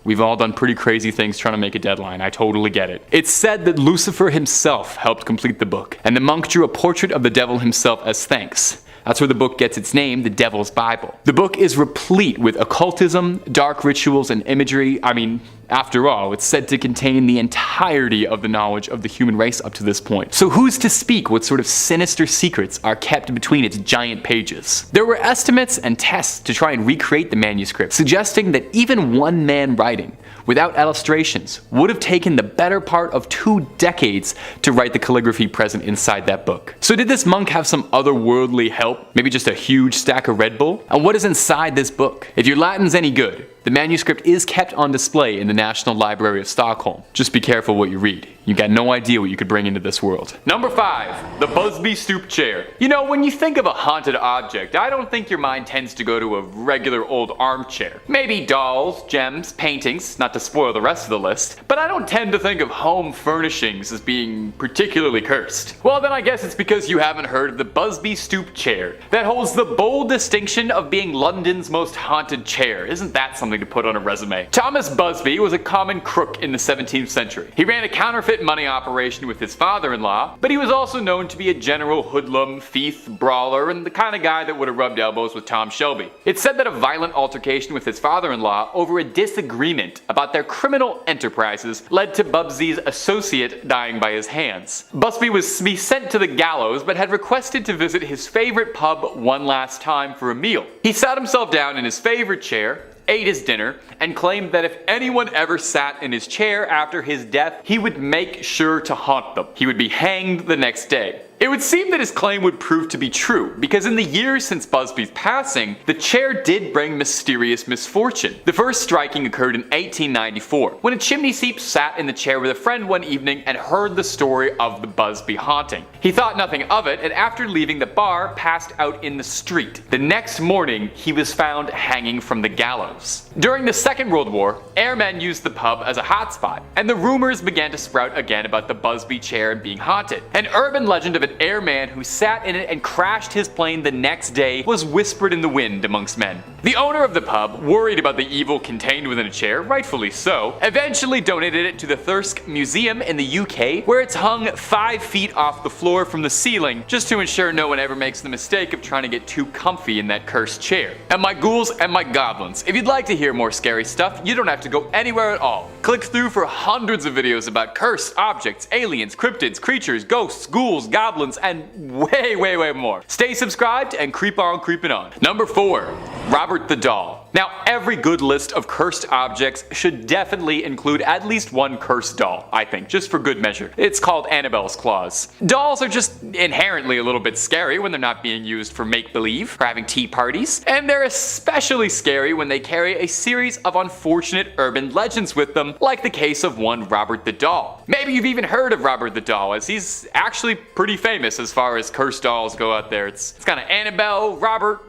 we've all done pretty crazy things trying to make a deadline, I totally get it. It's said that Lucifer himself helped complete the book, and the monk drew a portrait of the devil himself as thanks. That's where the book gets its name, the Devil's Bible. The book is replete with occultism, dark rituals, and imagery. I mean, after all, it's said to contain the entirety of the knowledge of the human race up to this point. So who's to speak what sort of sinister secrets are kept between its giant pages? There were estimates and tests to try and recreate the manuscript, suggesting that even one man writing, without illustrations, would have taken the better part of 2 decades to write the calligraphy present inside that book. So did this monk have some otherworldly help? Maybe just a huge stack of Red Bull? And what is inside this book? If your Latin's any good, The manuscript is kept on display in the National Library of Stockholm. Just be careful what you read. You got no idea what you could bring into this world. Number 5. The Busby Stoop chair. You know, when you think of a haunted object, I don't think your mind tends to go to a regular old armchair. Maybe dolls, gems, paintings, not to spoil the rest of the list, but I don't tend to think of home furnishings as being particularly cursed. Well, then I guess it's because you haven't heard of the Busby Stoop chair that holds the bold distinction of being London's most haunted chair. Isn't that something to put on a resume? Thomas Busby was a common crook in the 17th century. He ran a counterfeit money operation with his father-in-law, but he was also known to be a general hoodlum, thief, brawler, and the kind of guy that would have rubbed elbows with Tom Shelby. It's said that a violent altercation with his father-in-law over a disagreement about their criminal enterprises led to Busby's associate dying by his hands. Busby was to be sent to the gallows, but had requested to visit his favorite pub one last time for a meal. He sat himself down in his favorite chair, ate his dinner, and claimed that if anyone ever sat in his chair after his death, he would make sure to haunt them. He would be hanged the next day. It would seem that his claim would prove to be true, because in the years since Busby's passing, the chair did bring mysterious misfortune. The first striking occurred in 1894, when a chimney sweep sat in the chair with a friend one evening and heard the story of the Busby haunting. He thought nothing of it, and after leaving the bar, passed out in the street. The next morning, he was found hanging from the gallows. During the Second World War, airmen used the pub as a hotspot, and the rumors began to sprout again about the Busby chair being haunted. An urban legend of an airman who sat in it and crashed his plane the next day was whispered in the wind amongst men. The owner of the pub, worried about the evil contained within a chair, rightfully so, eventually donated it to the Thirsk Museum in the UK, where it's hung 5 feet off the floor from the ceiling, just to ensure no one ever makes the mistake of trying to get too comfy in that cursed chair. And my ghouls and my goblins, if you'd like to hear more scary stuff, you don't have to go anywhere at all. Click through for hundreds of videos about cursed objects, aliens, cryptids, creatures, ghosts, ghouls, goblins, and way more. Stay subscribed and creep on creeping on. Number 4. Robert the Doll. Now, every good list of cursed objects should definitely include at least one cursed doll, I think, just for good measure. It's called Annabelle's Claws. Dolls are just inherently a little bit scary when they're not being used for make-believe or having tea parties, and they're especially scary when they carry a series of unfortunate urban legends with them, like the case of one Robert the Doll. Maybe you've even heard of Robert the Doll, as he's actually pretty famous as far as cursed dolls go out there. It's kind of Annabelle, Robert,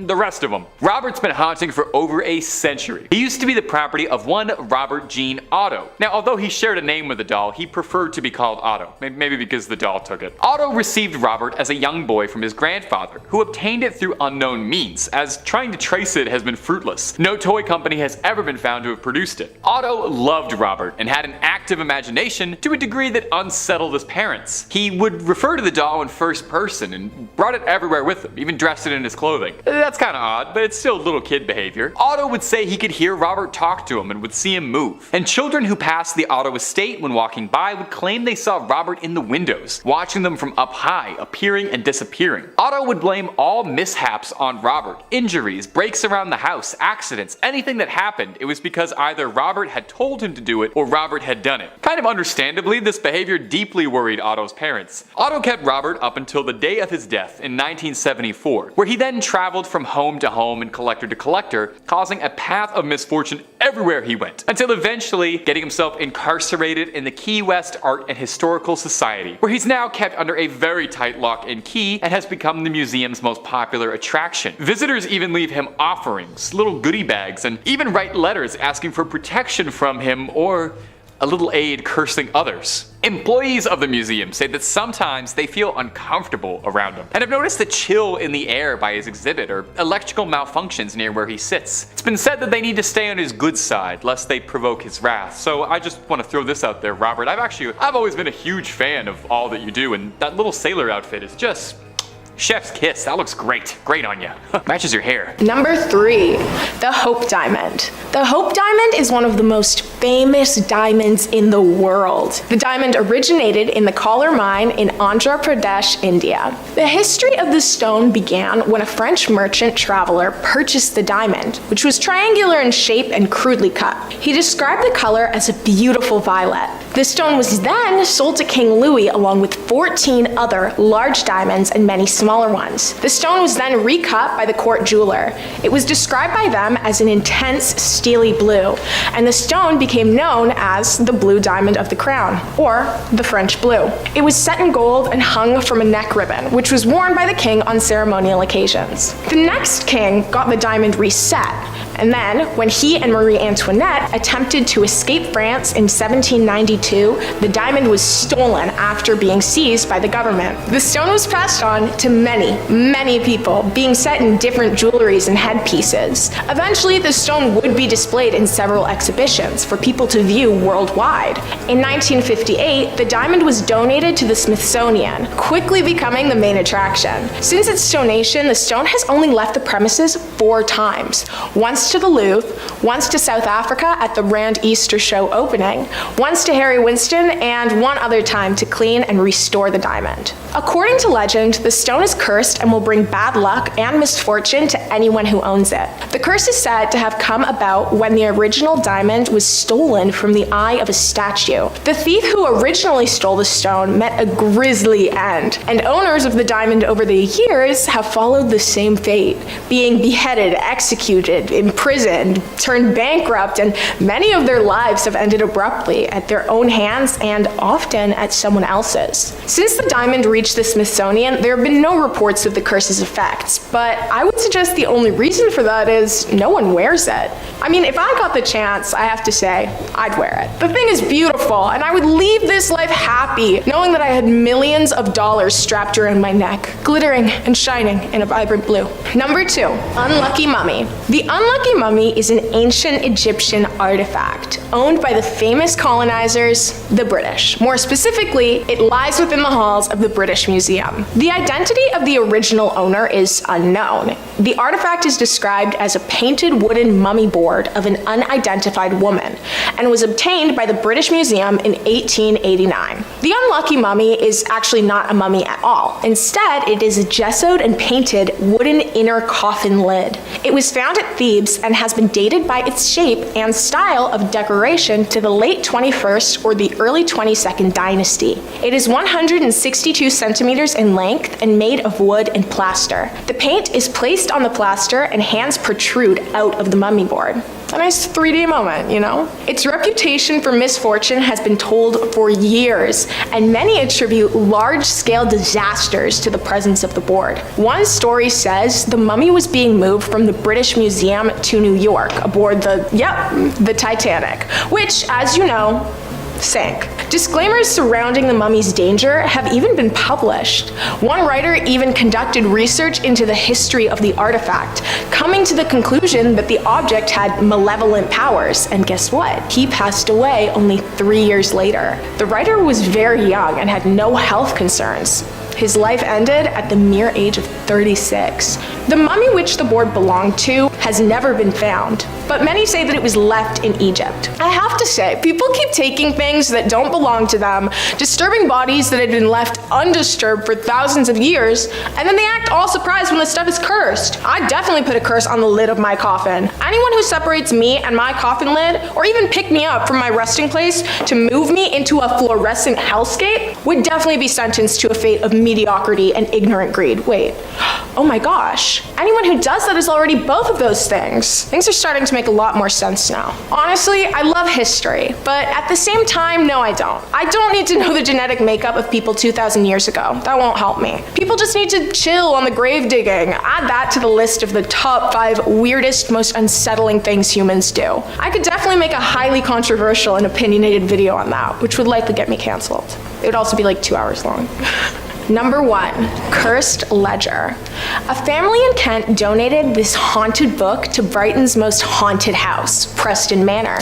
the rest of them. Robert's been haunting for over a century. He used to be the property of one Robert Jean Otto. Now, although he shared a name with the doll, he preferred to be called Otto, maybe because the doll took it. Otto received Robert as a young boy from his grandfather, who obtained it through unknown means, as trying to trace it has been fruitless. No toy company has ever been found to have produced it. Otto loved Robert and had an active imagination to a degree that unsettled his parents. He would refer to the doll in first person and brought it everywhere with him, even dressed it in his clothing. That's kind of odd, but it's still little kid behavior. Otto would say he could hear Robert talk to him and would see him move. And children who passed the Otto estate when walking by would claim they saw Robert in the windows, watching them from up high, appearing and disappearing. Otto would blame all mishaps on Robert. Injuries, breaks around the house, accidents, anything that happened, it was because either Robert had told him to do it or Robert had done it. Kind of understandably, this behavior deeply worried Otto's parents. Otto kept Robert up until the day of his death in 1974, where he then traveled from home to home and collector to collector, causing a path of misfortune everywhere he went, until eventually getting himself incarcerated in the Key West Art and Historical Society, where he's now kept under a very tight lock and key and has become the museum's most popular attraction. Visitors even leave him offerings, little goodie bags, and even write letters asking for protection from him or a little aid cursing others. Employees of the museum say that sometimes they feel uncomfortable around him, and have noticed the chill in the air by his exhibit or electrical malfunctions near where he sits. It's been said that they need to stay on his good side lest they provoke his wrath. So I just want to throw this out there, Robert. I've always been a huge fan of all that you do, and that little sailor outfit is just chef's kiss. That looks great. Great on you. Matches your hair. Number 3, the Hope Diamond. The Hope Diamond is one of the most famous diamonds in the world. The diamond originated in the Kolar mine in Andhra Pradesh, India. The history of the stone began when a French merchant traveler purchased the diamond, which was triangular in shape and crudely cut. He described the color as a beautiful violet. The stone was then sold to King Louis along with 14 other large diamonds and many smaller ones. The stone was then recut by the court jeweler. It was described by them as an intense steely blue, and the stone became known as the blue diamond of the crown, or the French blue. It was set in gold and hung from a neck ribbon, which was worn by the king on ceremonial occasions. The next king got the diamond reset, and then, when he and Marie Antoinette attempted to escape France in 1792, the diamond was stolen after being seized by the government. The stone was passed on to many people, being set in different jewelries and headpieces. Eventually, the stone would be displayed in several exhibitions for people to view worldwide. In 1958, the diamond was donated to the Smithsonian, quickly becoming the main attraction. Since its donation, the stone has only left the premises 4 times. Once to the Louvre, once to South Africa at the Rand Easter Show opening, once to Harry Winston, and one other time to clean and restore the diamond. According to legend, the stone is cursed and will bring bad luck and misfortune to anyone who owns it. The curse is said to have come about when the original diamond was stolen from the eye of a statue. The thief who originally stole the stone met a grisly end, and owners of the diamond over the years have followed the same fate, being beheaded, executed, imprisoned, turned bankrupt, and many of their lives have ended abruptly at their own hands and often at someone else's. Since the diamond reached the Smithsonian, there have been no reports of the curse's effects, but I would suggest the only reason for that is no one wears it. I mean, if I got the chance, I have to say, I'd wear it. The thing is beautiful, and I would leave this life happy, knowing that I had millions of dollars strapped around my neck, glittering and shining in a vibrant blue. Number 2, Unlucky Mummy. The Unlucky Mummy is an ancient Egyptian artifact owned by the famous colonizers, the British. More specifically, it lies within the halls of the British Museum. The identity of the original owner is unknown. The artifact is described as a painted wooden mummy board of an unidentified woman and was obtained by the British Museum in 1889. The Unlucky Mummy is actually not a mummy at all. Instead, it is a gessoed and painted wooden inner coffin lid. It was found at Thebes and has been dated by its shape and style of decoration to the late 21st or the early 22nd dynasty. It is 162 centimeters in length and made of wood and plaster. The paint is placed on the plaster and hands protrude out of the mummy board. A nice 3D moment, you know? Its reputation for misfortune has been told for years, and many attribute large-scale disasters to the presence of the board. One story says the mummy was being moved from the British Museum to New York aboard the Titanic, which, as you know, sank. Disclaimers surrounding the mummy's danger have even been published. One writer even conducted research into the history of the artifact, coming to the conclusion that the object had malevolent powers, and guess what? He passed away only 3 years later. The writer was very young and had no health concerns. His life ended at the mere age of 36. The mummy which the board belonged to has never been found, but many say that it was left in Egypt. I have to say, people keep taking things that don't belong to them, disturbing bodies that had been left undisturbed for thousands of years, and then they act all surprised when the stuff is cursed. I definitely put a curse on the lid of my coffin. Anyone who separates me and my coffin lid, or even pick me up from my resting place to move me into a fluorescent hellscape, would definitely be sentenced to a fate of mediocrity and ignorant greed. Wait, oh my gosh. Anyone who does that is already both of those things. Things are starting to make a lot more sense now. Honestly, I love history, but at the same time, no, I don't. I don't need to know the genetic makeup of people 2,000 years ago. That won't help me. People just need to chill on the grave digging. Add that to the list of the top 5 weirdest, most unsettling things humans do. I could definitely make a highly controversial and opinionated video on that, which would likely get me canceled. It would also be like 2 hours long. Number 1, Cursed Ledger. A family in Kent donated this haunted book to Brighton's most haunted house, Preston Manor.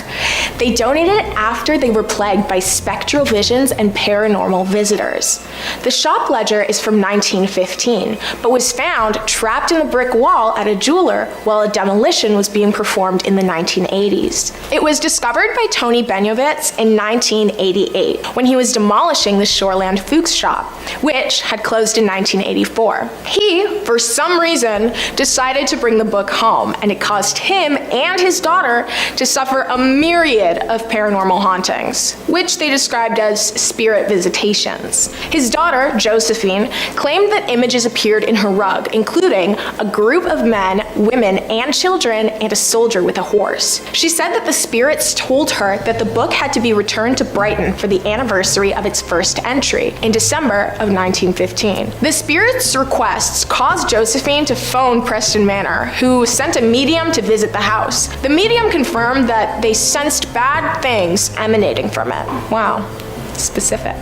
They donated it after they were plagued by spectral visions and paranormal visitors. The shop ledger is from 1915, but was found trapped in the brick wall at a jeweler while a demolition was being performed in the 1980s. It was discovered by Tony Benyovitz in 1988 when he was demolishing the Shoreland Fuchs shop, which which had closed in 1984. He, for some reason, decided to bring the book home, and it caused him and his daughter to suffer a myriad of paranormal hauntings, which they described as spirit visitations. His daughter, Josephine, claimed that images appeared in her rug, including a group of men, women, and children, and a soldier with a horse. She said that the spirits told her that the book had to be returned to Brighton for the anniversary of its first entry in December of 1915. The spirits' requests caused Josephine to phone Preston Manor, who sent a medium to visit the house. The medium confirmed that they sensed bad things emanating from it. Wow, specific.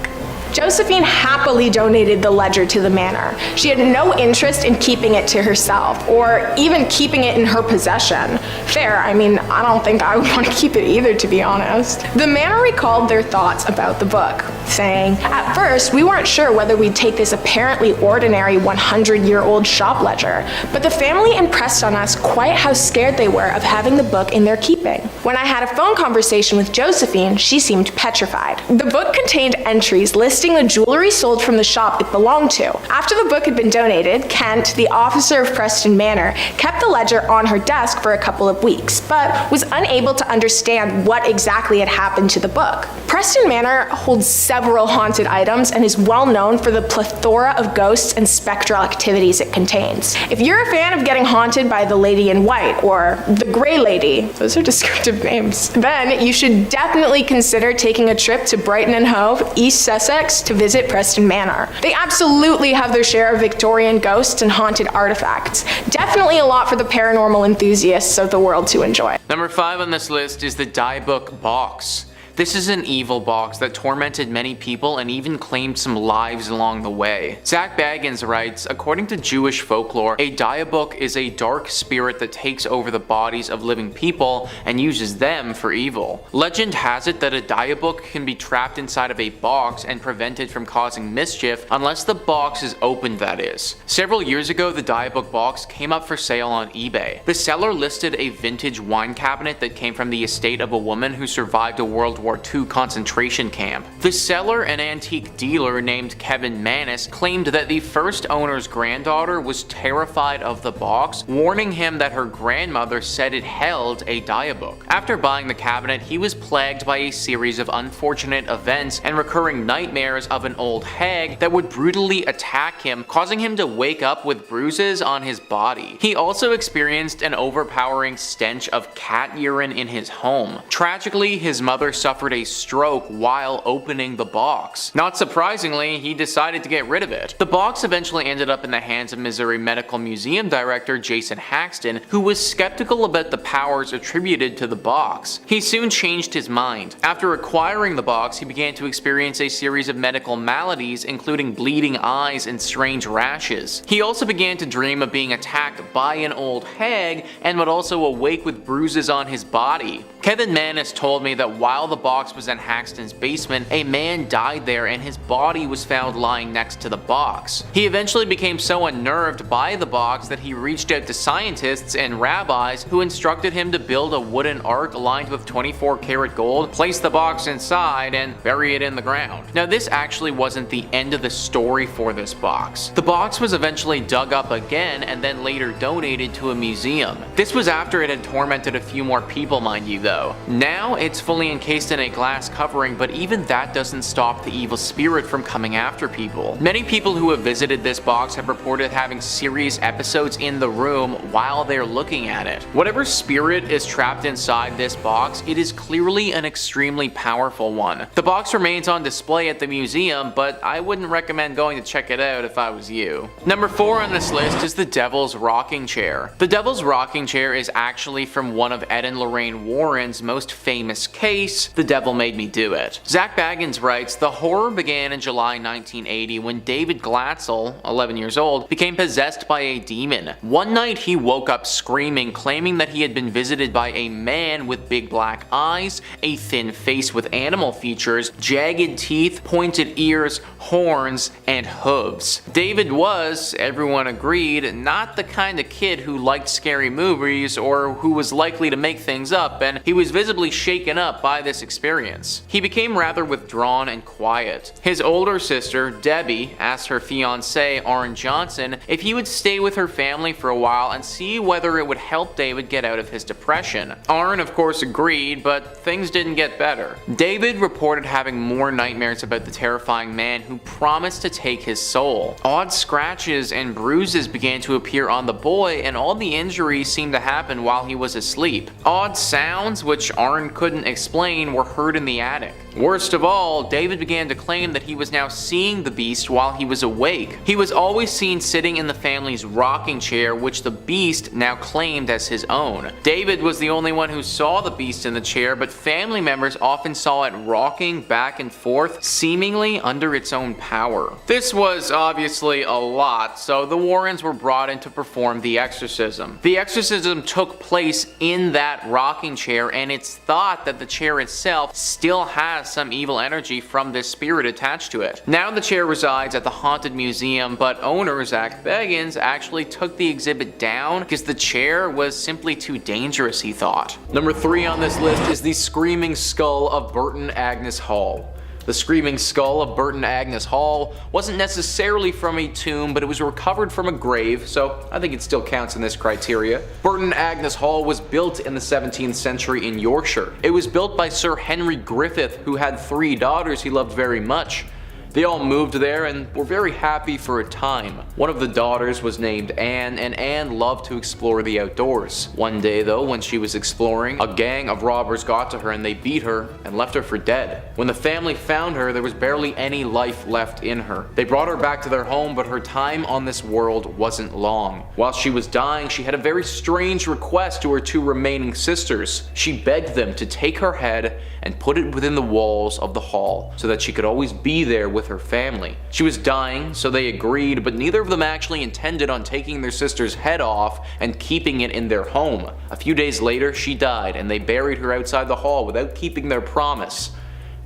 Josephine happily donated the ledger to the manor. She had no interest in keeping it to herself, or even keeping it in her possession. Fair, I mean, I don't think I would want to keep it either, to be honest. The manor recalled their thoughts about the book, saying, "At first, we weren't sure whether we'd take this apparently ordinary 100-year-old shop ledger, but the family impressed on us quite how scared they were of having the book in their keeping. When I had a phone conversation with Josephine, she seemed petrified." The book contained entries listing the jewelry sold from the shop it belonged to. After the book had been donated, Kent, the officer of Preston Manor, kept the ledger on her desk for a couple of weeks, but was unable to understand what exactly had happened to the book. Preston Manor holds several haunted items and is well known for the plethora of ghosts and spectral activities it contains. If you're a fan of getting haunted by the Lady in White or the Grey Lady, those are descriptive names, then you should definitely consider taking a trip to Brighton and Hove, East Sussex, to visit Preston Manor. They absolutely have their share of Victorian ghosts and haunted artifacts. Definitely a lot for the paranormal enthusiasts of the world to enjoy. Number 5 on this list is the Dybbuk box. This is an evil box that tormented many people and even claimed some lives along the way. Zach Baggins writes, according to Jewish folklore, a Dybbuk is a dark spirit that takes over the bodies of living people and uses them for evil. Legend has it that a Dybbuk can be trapped inside of a box and prevented from causing mischief unless the box is opened, that is. Several years ago, the Dybbuk box came up for sale on eBay. The seller listed a vintage wine cabinet that came from the estate of a woman who survived a World War II concentration camp. The seller, an antique dealer named Kevin Mannis, claimed that the first owner's granddaughter was terrified of the box, warning him that her grandmother said it held a Dybbuk. After buying the cabinet, he was plagued by a series of unfortunate events and recurring nightmares of an old hag that would brutally attack him, causing him to wake up with bruises on his body. He also experienced an overpowering stench of cat urine in his home. Tragically, his mother suffered a stroke while opening the box. Not surprisingly, he decided to get rid of it. The box eventually ended up in the hands of Missouri Medical Museum director Jason Haxton, who was skeptical about the powers attributed to the box. He soon changed his mind. After acquiring the box, he began to experience a series of medical maladies, including bleeding eyes and strange rashes. He also began to dream of being attacked by an old hag and would also awake with bruises on his body. Kevin Mannis told me that while the box was in Haxton's basement, a man died there and his body was found lying next to the box. He eventually became so unnerved by the box that he reached out to scientists and rabbis who instructed him to build a wooden ark lined with 24 karat gold, place the box inside, and bury it in the ground. Now, this actually wasn't the end of the story for this box. The box was eventually dug up again and then later donated to a museum. This was after it had tormented a few more people, mind you, though. Now it's fully encased in a glass covering, but even that doesn't stop the evil spirit from coming after people. Many people who have visited this box have reported having serious episodes in the room while they're looking at it. Whatever spirit is trapped inside this box, it is clearly an extremely powerful one. The box remains on display at the museum, but I wouldn't recommend going to check it out if I was you. Number 4 on this list is the Devil's Rocking Chair. The Devil's Rocking Chair is actually from one of Ed and Lorraine Warren's most famous case, The Devil Made Me Do It. Zach Baggins writes, the horror began in July 1980 when David Glatzel, 11 years old, became possessed by a demon. One night he woke up screaming, claiming that he had been visited by a man with big black eyes, a thin face with animal features, jagged teeth, pointed ears, horns, and hooves. David was, everyone agreed, not the kind of kid who liked scary movies or who was likely to make things up, and he was visibly shaken up by this experience. He became rather withdrawn and quiet. His older sister, Debbie, asked her fiancé, Arn Johnson, if he would stay with her family for a while and see whether it would help David get out of his depression. Arn, of course, agreed, but things didn't get better. David reported having more nightmares about the terrifying man who promised to take his soul. Odd scratches and bruises began to appear on the boy, and all the injuries seemed to happen while he was asleep. Odd sounds, which Arn couldn't explain, were heard in the attic. Worst of all, David began to claim that he was now seeing the beast while he was awake. He was always seen sitting in the family's rocking chair, which the beast now claimed as his own. David was the only one who saw the beast in the chair, but family members often saw it rocking back and forth, seemingly under its own power. This was obviously a lot, so the Warrens were brought in to perform the exorcism. The exorcism took place in that rocking chair, and it's thought that the chair itself still has some evil energy from this spirit attached to it. Now the chair resides at the Haunted Museum, but owner Zach Beggins actually took the exhibit down because the chair was simply too dangerous, he thought. Number 3 on this list is the Screaming Skull of Burton Agnes Hall. The Screaming Skull of Burton Agnes Hall wasn't necessarily from a tomb, but it was recovered from a grave, so I think it still counts in this criteria. Burton Agnes Hall was built in the 17th century in Yorkshire. It was built by Sir Henry Griffith, who had 3 daughters he loved very much. They all moved there and were very happy for a time. One of the daughters was named Anne, and Anne loved to explore the outdoors. One day though, when she was exploring, a gang of robbers got to her and they beat her and left her for dead. When the family found her, there was barely any life left in her. They brought her back to their home, but her time on this world wasn't long. While she was dying, she had a very strange request to her 2 remaining sisters. She begged them to take her head and put it within the walls of the hall so that she could always be there with her family. She was dying, so they agreed, but neither of them actually intended on taking their sister's head off and keeping it in their home. A few days later, she died, and they buried her outside the hall without keeping their promise.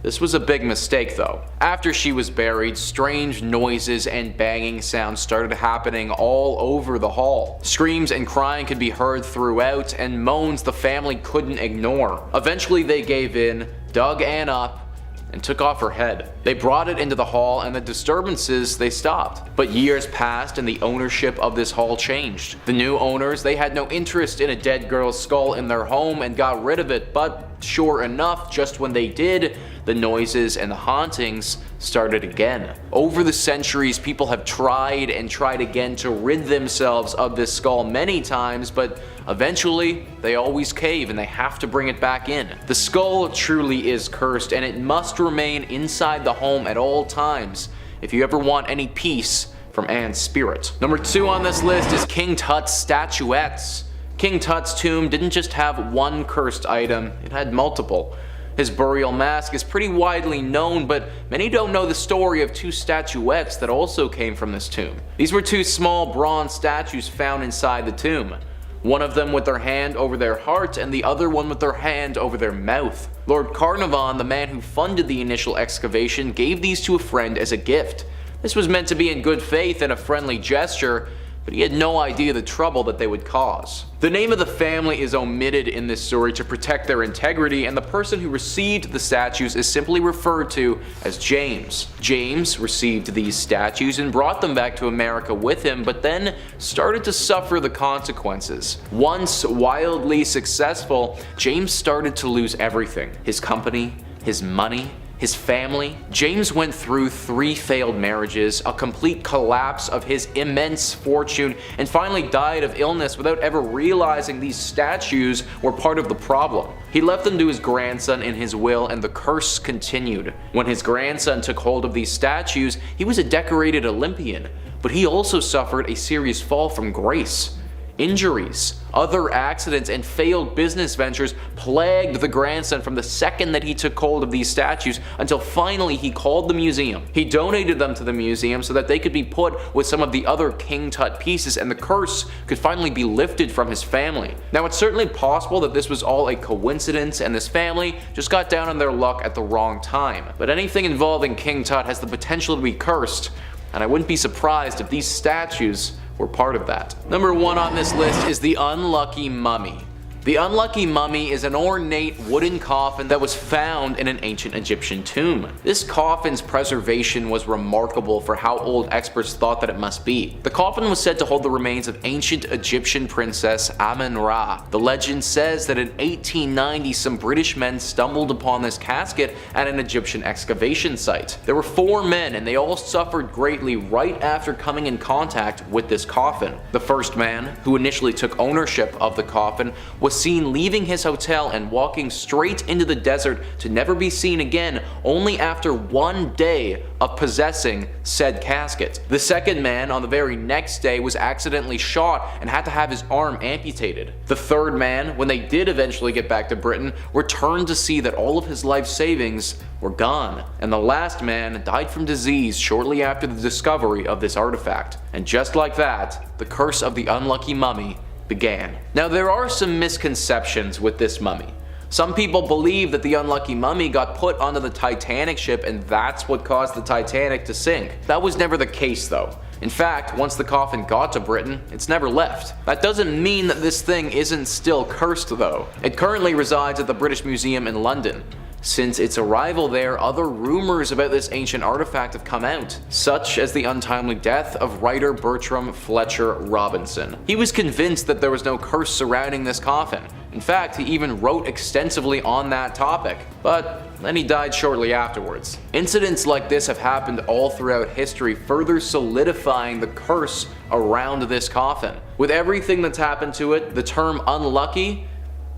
This was a big mistake though. After she was buried, strange noises and banging sounds started happening all over the hall. Screams and crying could be heard throughout, and moans the family couldn't ignore. Eventually they gave in, dug Anne up, and took off her head. They brought it into the hall, and the disturbances, they stopped. But years passed and the ownership of this hall changed. The new owners, they had no interest in a dead girl's skull in their home and got rid of it, but sure enough, just when they did, the noises and the hauntings started again. Over the centuries, people have tried and tried again to rid themselves of this skull many times, but eventually they always cave and they have to bring it back in. The skull truly is cursed, and it must remain inside the home at all times if you ever want any peace from Anne's spirit. Number 2 on this list is King Tut's statuettes. King Tut's tomb didn't just have one cursed item, it had multiple. His burial mask is pretty widely known, but many don't know the story of 2 statuettes that also came from this tomb. These were 2 small bronze statues found inside the tomb. One of them with their hand over their heart, and the other one with their hand over their mouth. Lord Carnarvon, the man who funded the initial excavation, gave these to a friend as a gift. This was meant to be in good faith and a friendly gesture, but he had no idea the trouble that they would cause. The name of the family is omitted in this story to protect their integrity, and the person who received the statues is simply referred to as James. James received these statues and brought them back to America with him, but then started to suffer the consequences. Once wildly successful, James started to lose everything: his company, his money, his family. James went through 3 failed marriages, a complete collapse of his immense fortune, and finally died of illness without ever realizing these statues were part of the problem. He left them to his grandson in his will, and the curse continued. When his grandson took hold of these statues, he was a decorated Olympian, but he also suffered a serious fall from grace. Injuries, other accidents, and failed business ventures plagued the grandson from the second that he took hold of these statues until finally he called the museum. He donated them to the museum so that they could be put with some of the other King Tut pieces, and the curse could finally be lifted from his family. Now, it's certainly possible that this was all a coincidence and this family just got down on their luck at the wrong time, but anything involving King Tut has the potential to be cursed, and I wouldn't be surprised if these statues were part of that. Number 1 on this list is the unlucky mummy. The unlucky mummy is an ornate wooden coffin that was found in an ancient Egyptian tomb. This coffin's preservation was remarkable for how old experts thought that it must be. The coffin was said to hold the remains of ancient Egyptian princess Amun-Ra. The legend says that in 1890 some British men stumbled upon this casket at an Egyptian excavation site. There were 4 men and they all suffered greatly right after coming in contact with this coffin. The first man, who initially took ownership of the coffin, was seen leaving his hotel and walking straight into the desert to never be seen again only after 1 day of possessing said casket. The second man on the very next day was accidentally shot and had to have his arm amputated. The third man, when they did eventually get back to Britain, returned to see that all of his life savings were gone. And the last man died from disease shortly after the discovery of this artifact. And just like that, the curse of the unlucky mummy began. Now there are some misconceptions with this mummy. Some people believe that the unlucky mummy got put onto the Titanic ship and that's what caused the Titanic to sink. That was never the case though. In fact, once the coffin got to Britain, it's never left. That doesn't mean that this thing isn't still cursed though. It currently resides at the British Museum in London. Since its arrival there, other rumors about this ancient artifact have come out, such as the untimely death of writer Bertram Fletcher Robinson. He was convinced that there was no curse surrounding this coffin. In fact, he even wrote extensively on that topic, but then he died shortly afterwards. Incidents like this have happened all throughout history, further solidifying the curse around this coffin. With everything that's happened to it, the term unlucky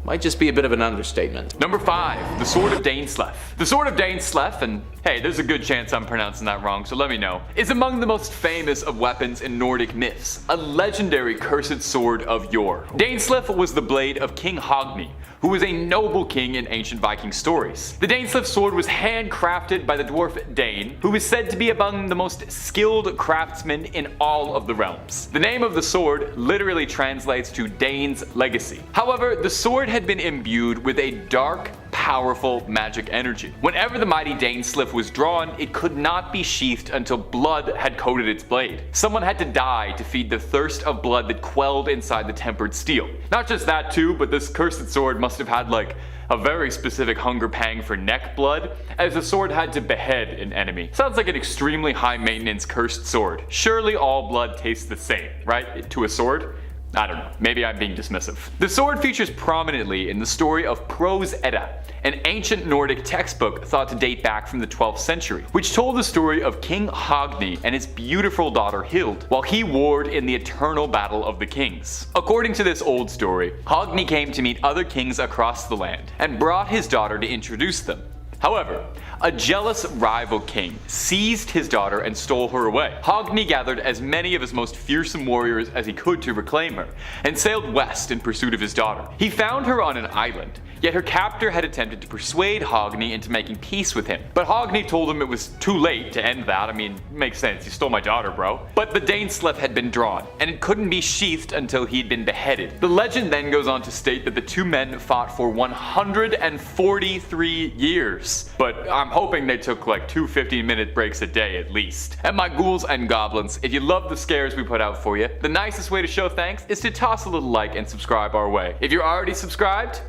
might just be a bit of an understatement. Number 5, the Sword of Dainsleif. The Sword of Dainsleif, and hey, there's a good chance I'm pronouncing that wrong, so let me know, is among the most famous of weapons in Nordic myths, a legendary cursed sword of yore. Dainsleif was the blade of King Hogni, who was a noble king in ancient Viking stories. The Dainsleif sword was handcrafted by the dwarf Dane, who is said to be among the most skilled craftsmen in all of the realms. The name of the sword literally translates to Dane's legacy. However, the sword had been imbued with a dark, powerful magic energy. Whenever the mighty Dainsleif was drawn, it could not be sheathed until blood had coated its blade. Someone had to die to feed the thirst of blood that quelled inside the tempered steel. Not just that too, but this cursed sword must have had like a very specific hunger pang for neck blood, as the sword had to behead an enemy. Sounds like an extremely high maintenance cursed sword. Surely all blood tastes the same, right? To a sword? I don't know, maybe I'm being dismissive. The sword features prominently in the story of Prose Edda, an ancient Nordic textbook thought to date back from the 12th century, which told the story of King Hogni and his beautiful daughter Hild, while he warred in the eternal battle of the kings. According to this old story, Hogni came to meet other kings across the land, and brought his daughter to introduce them. However, a jealous rival king seized his daughter and stole her away. Hogni gathered as many of his most fearsome warriors as he could to reclaim her, and sailed west in pursuit of his daughter. He found her on an island, yet her captor had attempted to persuade Hogni into making peace with him. But Hogni told him it was too late to end that. I mean, makes sense, you stole my daughter, bro. But the Dainsleif had been drawn, and it couldn't be sheathed until he'd been beheaded. The legend then goes on to state that the two men fought for 143 years. But I'm hoping they took like 2 15-minute breaks a day at least. And my ghouls and goblins, if you love the scares we put out for you, the nicest way to show thanks is to toss a little like and subscribe our way. If you're already subscribed,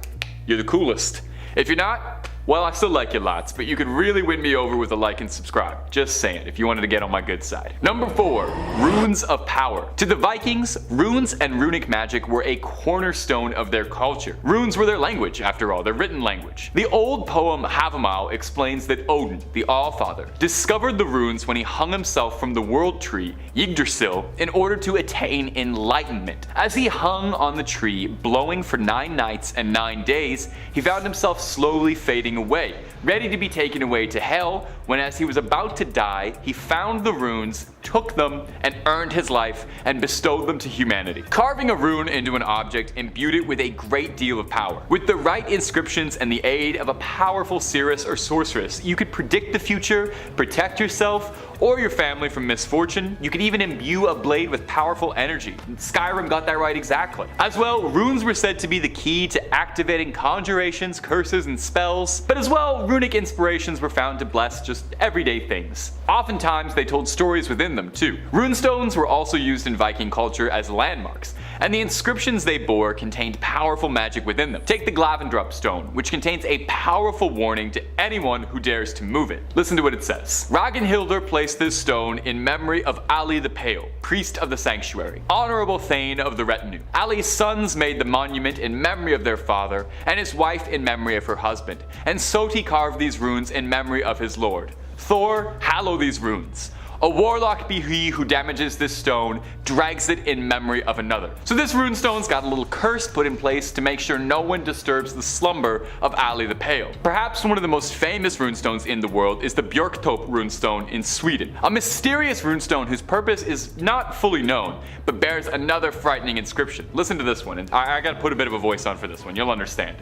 you're the coolest. If you're not, well, I still like you lots, but you could really win me over with a like and subscribe. Just saying, if you wanted to get on my good side. Number 4, Runes of Power. To the Vikings, runes and runic magic were a cornerstone of their culture. Runes were their language, after all, their written language. The old poem Havamal explains that Odin, the Allfather, discovered the runes when he hung himself from the world tree, Yggdrasil, in order to attain enlightenment. As he hung on the tree, blowing for 9 nights and 9 days, he found himself slowly fading away, ready to be taken away to hell, when as he was about to die, he found the runes, took them, and earned his life, and bestowed them to humanity. Carving a rune into an object imbued it with a great deal of power. With the right inscriptions and the aid of a powerful seeress or sorceress, you could predict the future, protect yourself, or your family from misfortune. You could even imbue a blade with powerful energy. Skyrim got that right exactly. As well, runes were said to be the key to activating conjurations, curses, and spells. But as well, runic inspirations were found to bless just everyday things. Oftentimes they told stories within them too. Runestones were also used in Viking culture as landmarks, and the inscriptions they bore contained powerful magic within them. Take the Glavendrup stone, which contains a powerful warning to anyone who dares to move it. Listen to what it says. Ragnhildr placed this stone in memory of Ali the Pale, priest of the sanctuary, honorable thane of the retinue. Ali's sons made the monument in memory of their father, and his wife in memory of her husband, and Soti carved these runes in memory of his lord. Thor, hallow these runes. A warlock be he who damages this stone, drags it in memory of another. So this runestone's got a little curse put in place to make sure no one disturbs the slumber of Ali the Pale. Perhaps one of the most famous runestones in the world is the Björktorp runestone in Sweden. A mysterious runestone whose purpose is not fully known, but bears another frightening inscription. Listen to this one, and I gotta put a bit of a voice on for this one, you'll understand.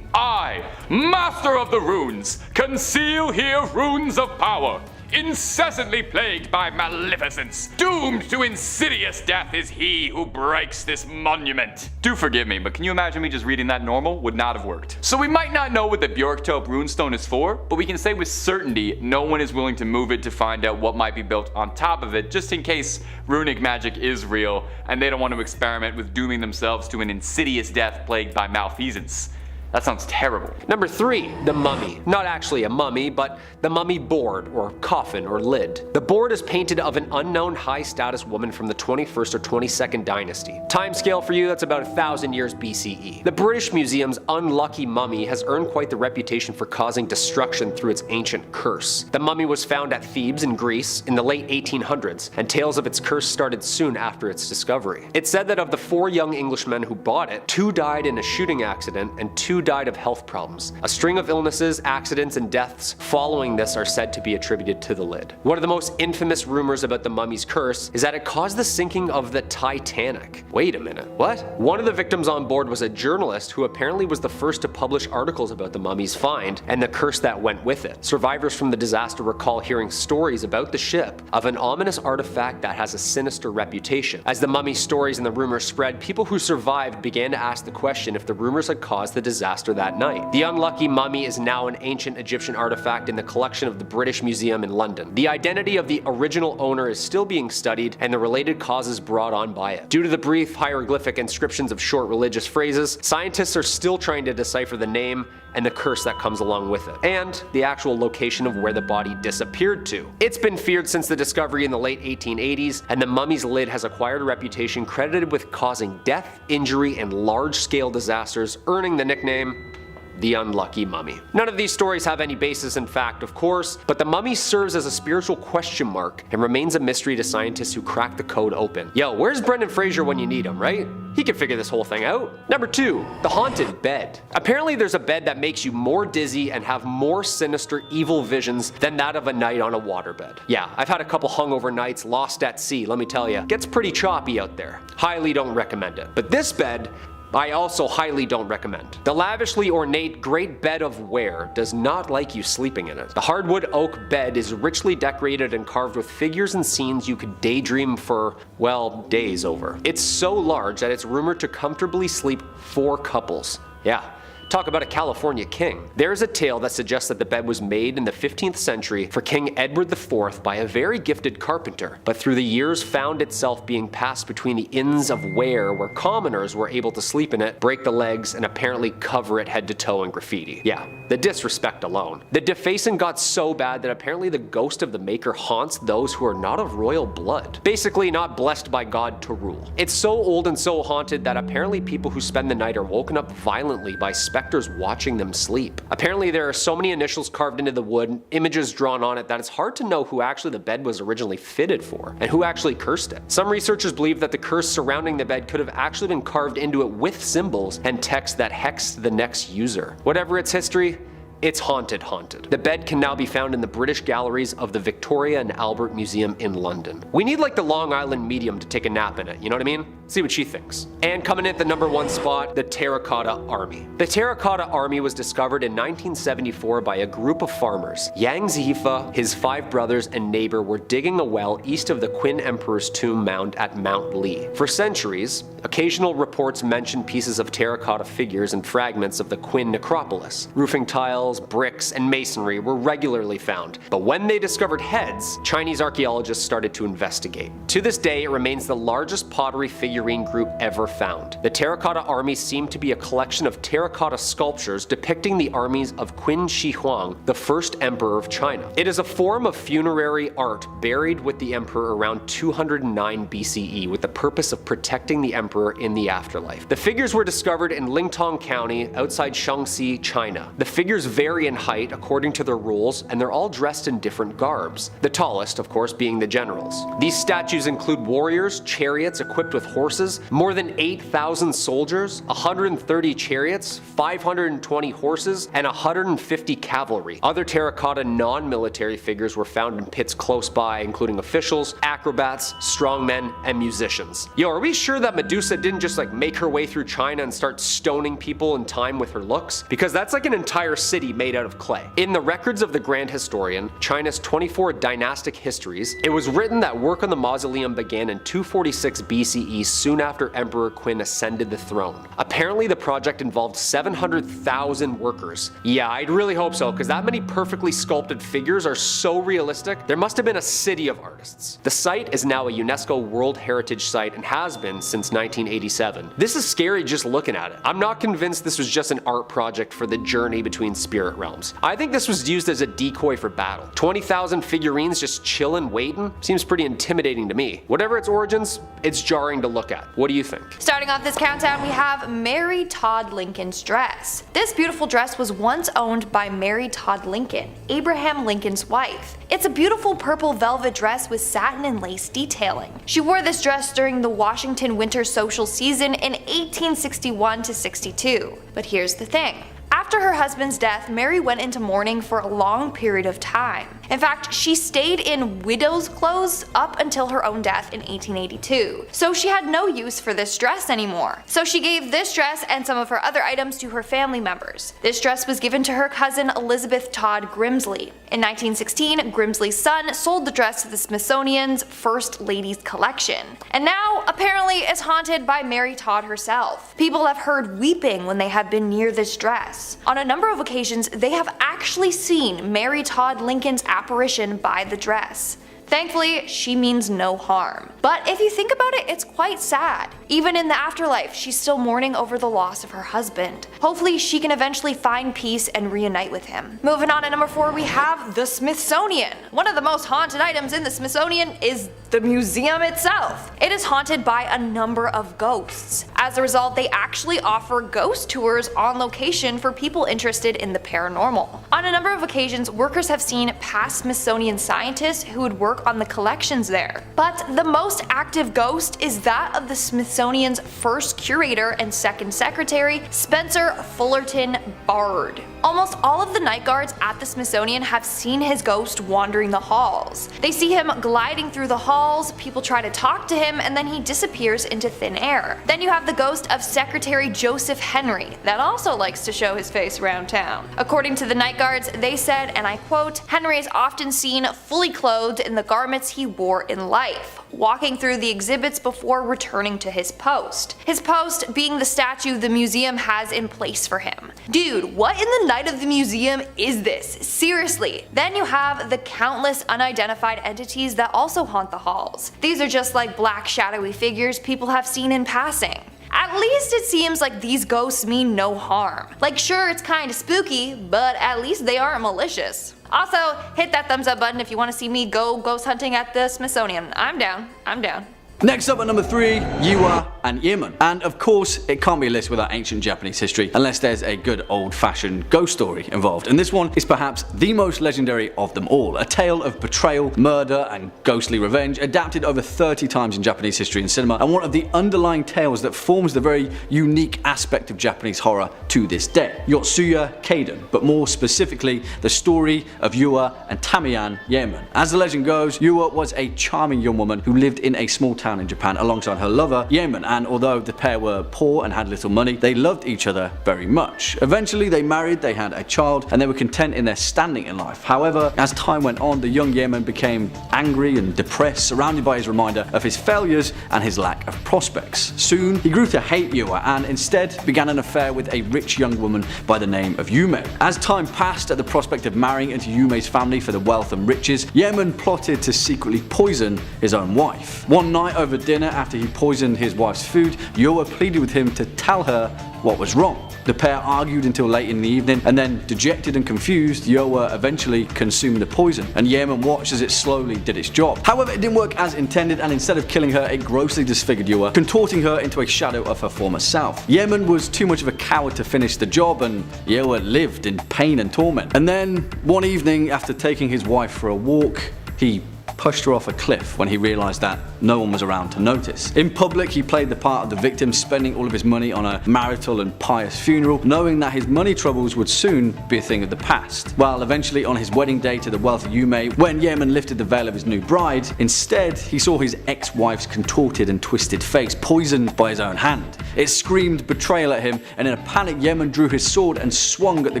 I, master of the runes, conceal here runes of power. Incessantly plagued by maleficence, doomed to insidious death is he who breaks this monument. Do forgive me, but can you imagine me just reading that normal? Would not have worked. So we might not know what the Björktorp runestone is for, but we can say with certainty no one is willing to move it to find out what might be built on top of it, just in case runic magic is real and they don't want to experiment with dooming themselves to an insidious death plagued by malfeasance. That sounds terrible. Number 3, the mummy. Not actually a mummy, but the mummy board, or coffin, or lid. The board is painted of an unknown high-status woman from the 21st or 22nd dynasty. Timescale for you, that's about 1,000 years BCE. The British Museum's unlucky mummy has earned quite the reputation for causing destruction through its ancient curse. The mummy was found at Thebes in Greece in the late 1800s, and tales of its curse started soon after its discovery. It's said that of the 4 young Englishmen who bought it, 2 died in a shooting accident and 2 died of health problems. A string of illnesses, accidents, and deaths following this are said to be attributed to the lid. One of the most infamous rumors about the mummy's curse is that it caused the sinking of the Titanic. Wait a minute, what? One of the victims on board was a journalist who apparently was the first to publish articles about the mummy's find and the curse that went with it. Survivors from the disaster recall hearing stories about the ship of an ominous artifact that has a sinister reputation. As the mummy stories and the rumors spread, people who survived began to ask the question if the rumors had caused the disaster that night. The unlucky mummy is now an ancient Egyptian artifact in the collection of the British Museum in London. The identity of the original owner is still being studied and the related causes brought on by it. Due to the brief hieroglyphic inscriptions of short religious phrases, scientists are still trying to decipher the name and the curse that comes along with it, and the actual location of where the body disappeared to. It's been feared since the discovery in the late 1880s, and the mummy's lid has acquired a reputation credited with causing death, injury, and large-scale disasters, earning the nickname the unlucky mummy. None of these stories have any basis in fact, of course, but the mummy serves as a spiritual question mark and remains a mystery to scientists who crack the code open. Yo, where's Brendan Fraser when you need him, right? He can figure this whole thing out. Number 2, the haunted bed. Apparently there's a bed that makes you more dizzy and have more sinister evil visions than that of a night on a waterbed. Yeah, I've had a couple hungover nights lost at sea, let me tell you. Gets pretty choppy out there. Highly don't recommend it. But this bed, I also highly don't recommend. The lavishly ornate Great Bed of Ware does not like you sleeping in it. The hardwood oak bed is richly decorated and carved with figures and scenes you could daydream for, well, days over. It's so large that it's rumored to comfortably sleep 4 couples. Yeah. Talk about a California king. There's a tale that suggests that the bed was made in the 15th century for King Edward IV by a very gifted carpenter, but through the years found itself being passed between the inns of Ware where commoners were able to sleep in it, break the legs, and apparently cover it head to toe in graffiti. Yeah, the disrespect alone. The defacing got so bad that apparently the ghost of the maker haunts those who are not of royal blood. Basically not blessed by God to rule. It's so old and so haunted that apparently people who spend the night are woken up violently by specters watching them sleep. Apparently there are so many initials carved into the wood, images drawn on it, that it's hard to know who actually the bed was originally fitted for, and who actually cursed it. Some researchers believe that the curse surrounding the bed could have actually been carved into it with symbols and text that hexed the next user. Whatever its history, it's haunted. The bed can now be found in the British galleries of the Victoria and Albert Museum in London. We need like the Long Island medium to take a nap in it, you know what I mean? See what she thinks. And coming in at the #1 spot, the Terracotta Army. The Terracotta Army was discovered in 1974 by a group of farmers. Yang Zifa, his 5 brothers, and neighbor were digging a well east of the Qin Emperor's tomb mound at Mount Li. For centuries, occasional reports mentioned pieces of terracotta figures and fragments of the Qin necropolis. Roofing tiles, bricks, and masonry were regularly found. But when they discovered heads, Chinese archaeologists started to investigate. To this day, it remains the largest pottery figurine group ever found. The Terracotta Army seemed to be a collection of terracotta sculptures depicting the armies of Qin Shi Huang, the first emperor of China. It is a form of funerary art buried with the emperor around 209 BCE with the purpose of protecting the emperor in the afterlife. The figures were discovered in Lingtong County outside Shaanxi, China. The figures vary in height according to their rules, and they're all dressed in different garbs. The tallest, of course, being the generals. These statues include warriors, chariots equipped with horses, more than 8,000 soldiers, 130 chariots, 520 horses, and 150 cavalry. Other terracotta non-military figures were found in pits close by, including officials, acrobats, strongmen, and musicians. Yo, are we sure that Medusa didn't just make her way through China and start stoning people in time with her looks? Because that's like an entire city made out of clay. In the records of the Grand Historian, China's 24 dynastic histories, it was written that work on the mausoleum began in 246 BCE, soon after Emperor Qin ascended the throne. Apparently the project involved 700,000 workers. Yeah, I'd really hope so, because that many perfectly sculpted figures are so realistic, there must have been a city of artists. The site is now a UNESCO World Heritage Site and has been since 1987. This is scary just looking at it. I'm not convinced this was just an art project for the journey between spirit realms. I think this was used as a decoy for battle. 20,000 figurines just chillin' waiting? Seems pretty intimidating to me. Whatever its origins, it's jarring to look at. What do you think? Starting off this countdown, we have Mary Todd Lincoln's dress. This beautiful dress was once owned by Mary Todd Lincoln, Abraham Lincoln's wife. It's a beautiful purple velvet dress with satin and lace detailing. She wore this dress during the Washington winter social season in 1861 to 62. But here's the thing. After her husband's death, Mary went into mourning for a long period of time. In fact, she stayed in widow's clothes up until her own death in 1882. So she had no use for this dress anymore. So she gave this dress and some of her other items to her family members. This dress was given to her cousin Elizabeth Todd Grimsley. In 1916, Grimsley's son sold the dress to the Smithsonian's First Ladies collection. And now, apparently, it's haunted by Mary Todd herself. People have heard weeping when they have been near this dress. On a number of occasions, they have actually seen Mary Todd Lincoln's apparition by the dress. Thankfully, she means no harm. But if you think about it, it's quite sad. Even in the afterlife, she's still mourning over the loss of her husband. Hopefully, she can eventually find peace and reunite with him. Moving on to number 4, we have the Smithsonian. One of the most haunted items in the Smithsonian is the museum itself. It is haunted by a number of ghosts. As a result, they actually offer ghost tours on location for people interested in the paranormal. On a number of occasions, workers have seen past Smithsonian scientists who would work on the collections there. But the most active ghost is that of the Smithsonian's first curator and second secretary, Spencer Fullerton Bard. Almost all of the night guards at the Smithsonian have seen his ghost wandering the halls. They see him gliding through the halls, people try to talk to him, and then he disappears into thin air. Then you have the ghost of Secretary Joseph Henry that also likes to show his face around town. According to the night guards, they said, and I quote, "Henry is often seen fully clothed in the garments he wore in life, walking through the exhibits before returning to his post. His post being the statue the museum has in place for him." Dude, what in the night of the museum is this? Seriously. Then you have the countless unidentified entities that also haunt the halls. These are just like black shadowy figures people have seen in passing. At least it seems like these ghosts mean no harm. Like, sure, it's kinda spooky, but at least they aren't malicious. Also, hit that thumbs up button if you want to see me go ghost hunting at the Smithsonian. I'm down. I'm down. Next up at number 3, Yua and Yemen. And of course, it can't be a list without ancient Japanese history unless there's a good old-fashioned ghost story involved. And this one is perhaps the most legendary of them all. A tale of betrayal, murder, and ghostly revenge, adapted over 30 times in Japanese history and cinema, and one of the underlying tales that forms the very unique aspect of Japanese horror to this day. Yotsuya Kaidan, but more specifically, the story of Yua and Tamiyan, Yemen. As the legend goes, Yua was a charming young woman who lived in a small town town in Japan alongside her lover, Yemen, and although the pair were poor and had little money, they loved each other very much. Eventually they married, they had a child, and they were content in their standing in life. However, as time went on, the young Yemen became angry and depressed, surrounded by his reminder of his failures and his lack of prospects. Soon, he grew to hate Yua and instead began an affair with a rich young woman by the name of Yume. As time passed, at the prospect of marrying into Yume's family for the wealth and riches, Yemen plotted to secretly poison his own wife. One night over dinner, after he poisoned his wife's food, Yua pleaded with him to tell her what was wrong. The pair argued until late in the evening, and then, dejected and confused, Yua eventually consumed the poison, and Yemen watched as it slowly did its job. However, it didn't work as intended, and instead of killing her, it grossly disfigured Yua, contorting her into a shadow of her former self. Yemen was too much of a coward to finish the job, and Yua lived in pain and torment. And then, one evening, after taking his wife for a walk, he pushed her off a cliff when he realized that no one was around to notice. In public, he played the part of the victim, spending all of his money on a marital and pious funeral, knowing that his money troubles would soon be a thing of the past. While eventually on his wedding day to the wealthy Yume, when Yemen lifted the veil of his new bride, instead he saw his ex-wife's contorted and twisted face poisoned by his own hand. It screamed betrayal at him, and in a panic Yemen drew his sword and swung at the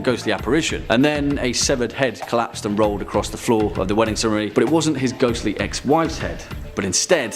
ghostly apparition. And then a severed head collapsed and rolled across the floor of the wedding ceremony, but it wasn't his ghostly ex-wife's head, but instead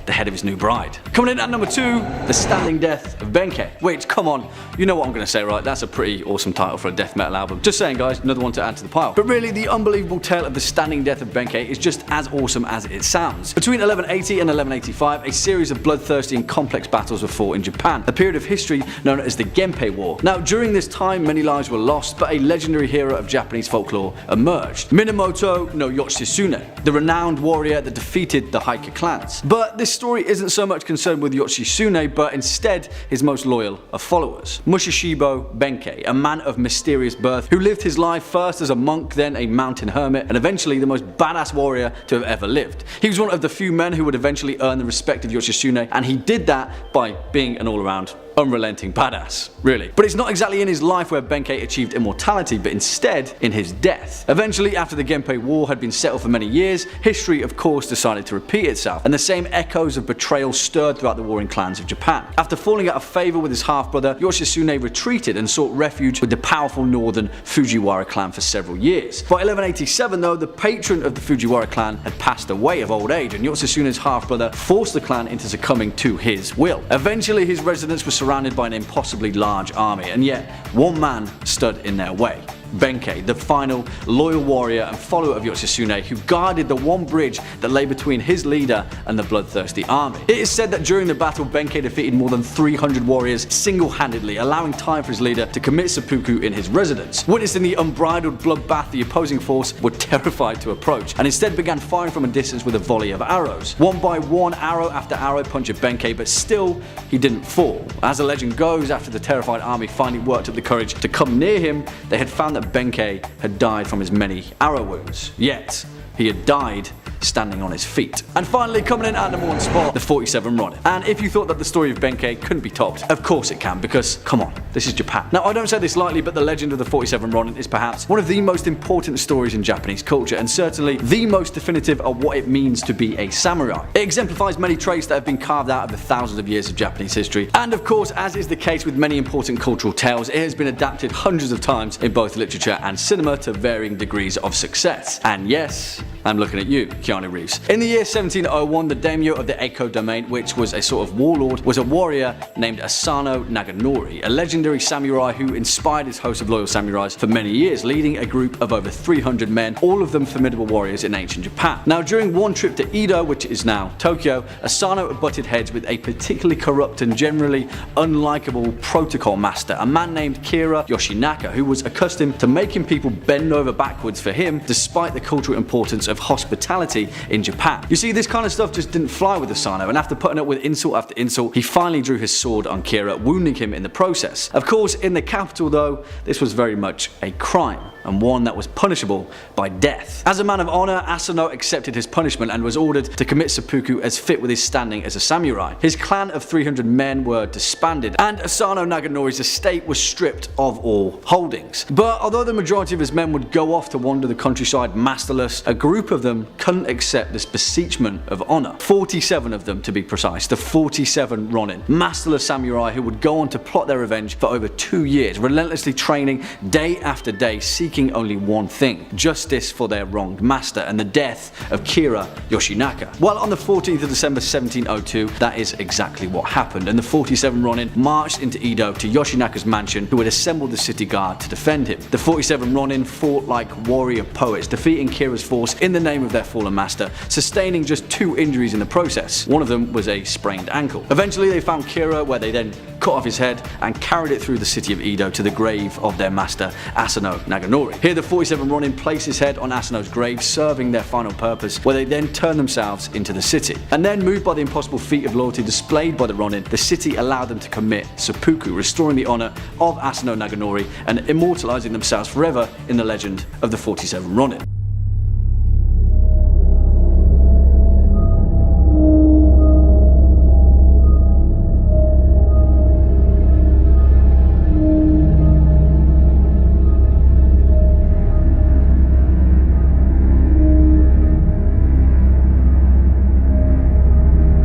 the head of his new bride. Coming in at number 2, The Standing Death of Benkei. Which, come on, you know what I'm going to say, right? That's a pretty awesome title for a death metal album. Just saying, guys, another one to add to the pile. But really, the unbelievable tale of the standing death of Benkei is just as awesome as it sounds. Between 1180 and 1185, a series of bloodthirsty and complex battles were fought in Japan, a period of history known as the Genpei War. Now, during this time, many lives were lost, but a legendary hero of Japanese folklore emerged. Minamoto no Yoshitsune, the renowned warrior that defeated the Heike clans. But this story isn't so much concerned with Yoshitsune, but instead his most loyal of followers. Mushishibo Benkei, a man of mysterious birth who lived his life first as a monk, then a mountain hermit, and eventually the most badass warrior to have ever lived. He was one of the few men who would eventually earn the respect of Yoshitsune, and he did that by being an all-around unrelenting badass, really. But it's not exactly in his life where Benkei achieved immortality, but instead in his death. Eventually, after the Genpei War had been settled for many years, history of course decided to repeat itself, and the same echoes of betrayal stirred throughout the warring clans of Japan. After falling out of favour with his half-brother, Yoshitsune retreated and sought refuge with the powerful northern Fujiwara clan for several years. By 1187 though, the patron of the Fujiwara clan had passed away of old age, and Yoshitsune's half-brother forced the clan into succumbing to his will. Eventually his residence was surrounded by an impossibly large army, and yet one man stood in their way. Benkei, the final loyal warrior and follower of Yoshitsune, who guarded the one bridge that lay between his leader and the bloodthirsty army. It is said that during the battle, Benkei defeated more than 300 warriors single-handedly, allowing time for his leader to commit seppuku in his residence. Witnessing the unbridled bloodbath, the opposing force were terrified to approach, and instead began firing from a distance with a volley of arrows. One by one, arrow after arrow punctured Benkei, but still he didn't fall. As the legend goes, after the terrified army finally worked up the courage to come near him, they had found that Benkei had died from his many arrow wounds. Yet, he had died standing on his feet. And finally, coming in at number 1 spot, the 47 Ronin. And if you thought that the story of Benkei couldn't be topped, of course it can, because come on, this is Japan. Now, I don't say this lightly, but the legend of the 47 Ronin is perhaps one of the most important stories in Japanese culture, and certainly the most definitive of what it means to be a samurai. It exemplifies many traits that have been carved out of the thousands of years of Japanese history, and of course, as is the case with many important cultural tales, it has been adapted hundreds of times in both literature and cinema to varying degrees of success. And yes, I'm looking at you, Keanu Reeves. In the year 1701, the daimyo of the Eiko domain, which was a sort of warlord, was a warrior named Asano Naganori, a legendary samurai who inspired his host of loyal samurais for many years, leading a group of over 300 men, all of them formidable warriors in ancient Japan. Now, during one trip to Edo, which is now Tokyo, Asano butted heads with a particularly corrupt and generally unlikable protocol master, a man named Kira Yoshinaka, who was accustomed to making people bend over backwards for him, despite the cultural importance of hospitality in Japan. You see, this kind of stuff just didn't fly with Asano, and after putting up with insult after insult, he finally drew his sword on Kira, wounding him in the process. Of course, in the capital though, this was very much a crime. and one that was punishable by death. As a man of honor, Asano accepted his punishment and was ordered to commit seppuku as fit with his standing as a samurai. His clan of 300 men were disbanded, and Asano Naganori's estate was stripped of all holdings. But although the majority of his men would go off to wander the countryside masterless, a group of them couldn't accept this beseechment of honor. 47 of them to be precise, the 47 Ronin, masterless samurai who would go on to plot their revenge for over 2 years, relentlessly training day after day, seeking only one thing: justice for their wronged master and the death of Kira Yoshinaka. Well, on the 14th of December 1702, that is exactly what happened, and the 47 Ronin marched into Edo to Yoshinaka's mansion, who had assembled the city guard to defend him. The 47 Ronin fought like warrior poets, defeating Kira's force in the name of their fallen master, sustaining just 2 injuries in the process. One of them was a sprained ankle. Eventually they found Kira, where they then cut off his head and carried it through the city of Edo to the grave of their master Asano Naganori. Here the 47 Ronin placed his head on Asano's grave, serving their final purpose, where they then turned themselves into the city. And then, moved by the impossible feat of loyalty displayed by the Ronin, the city allowed them to commit seppuku, restoring the honor of Asano Naganori and immortalizing themselves forever in the legend of the 47 Ronin.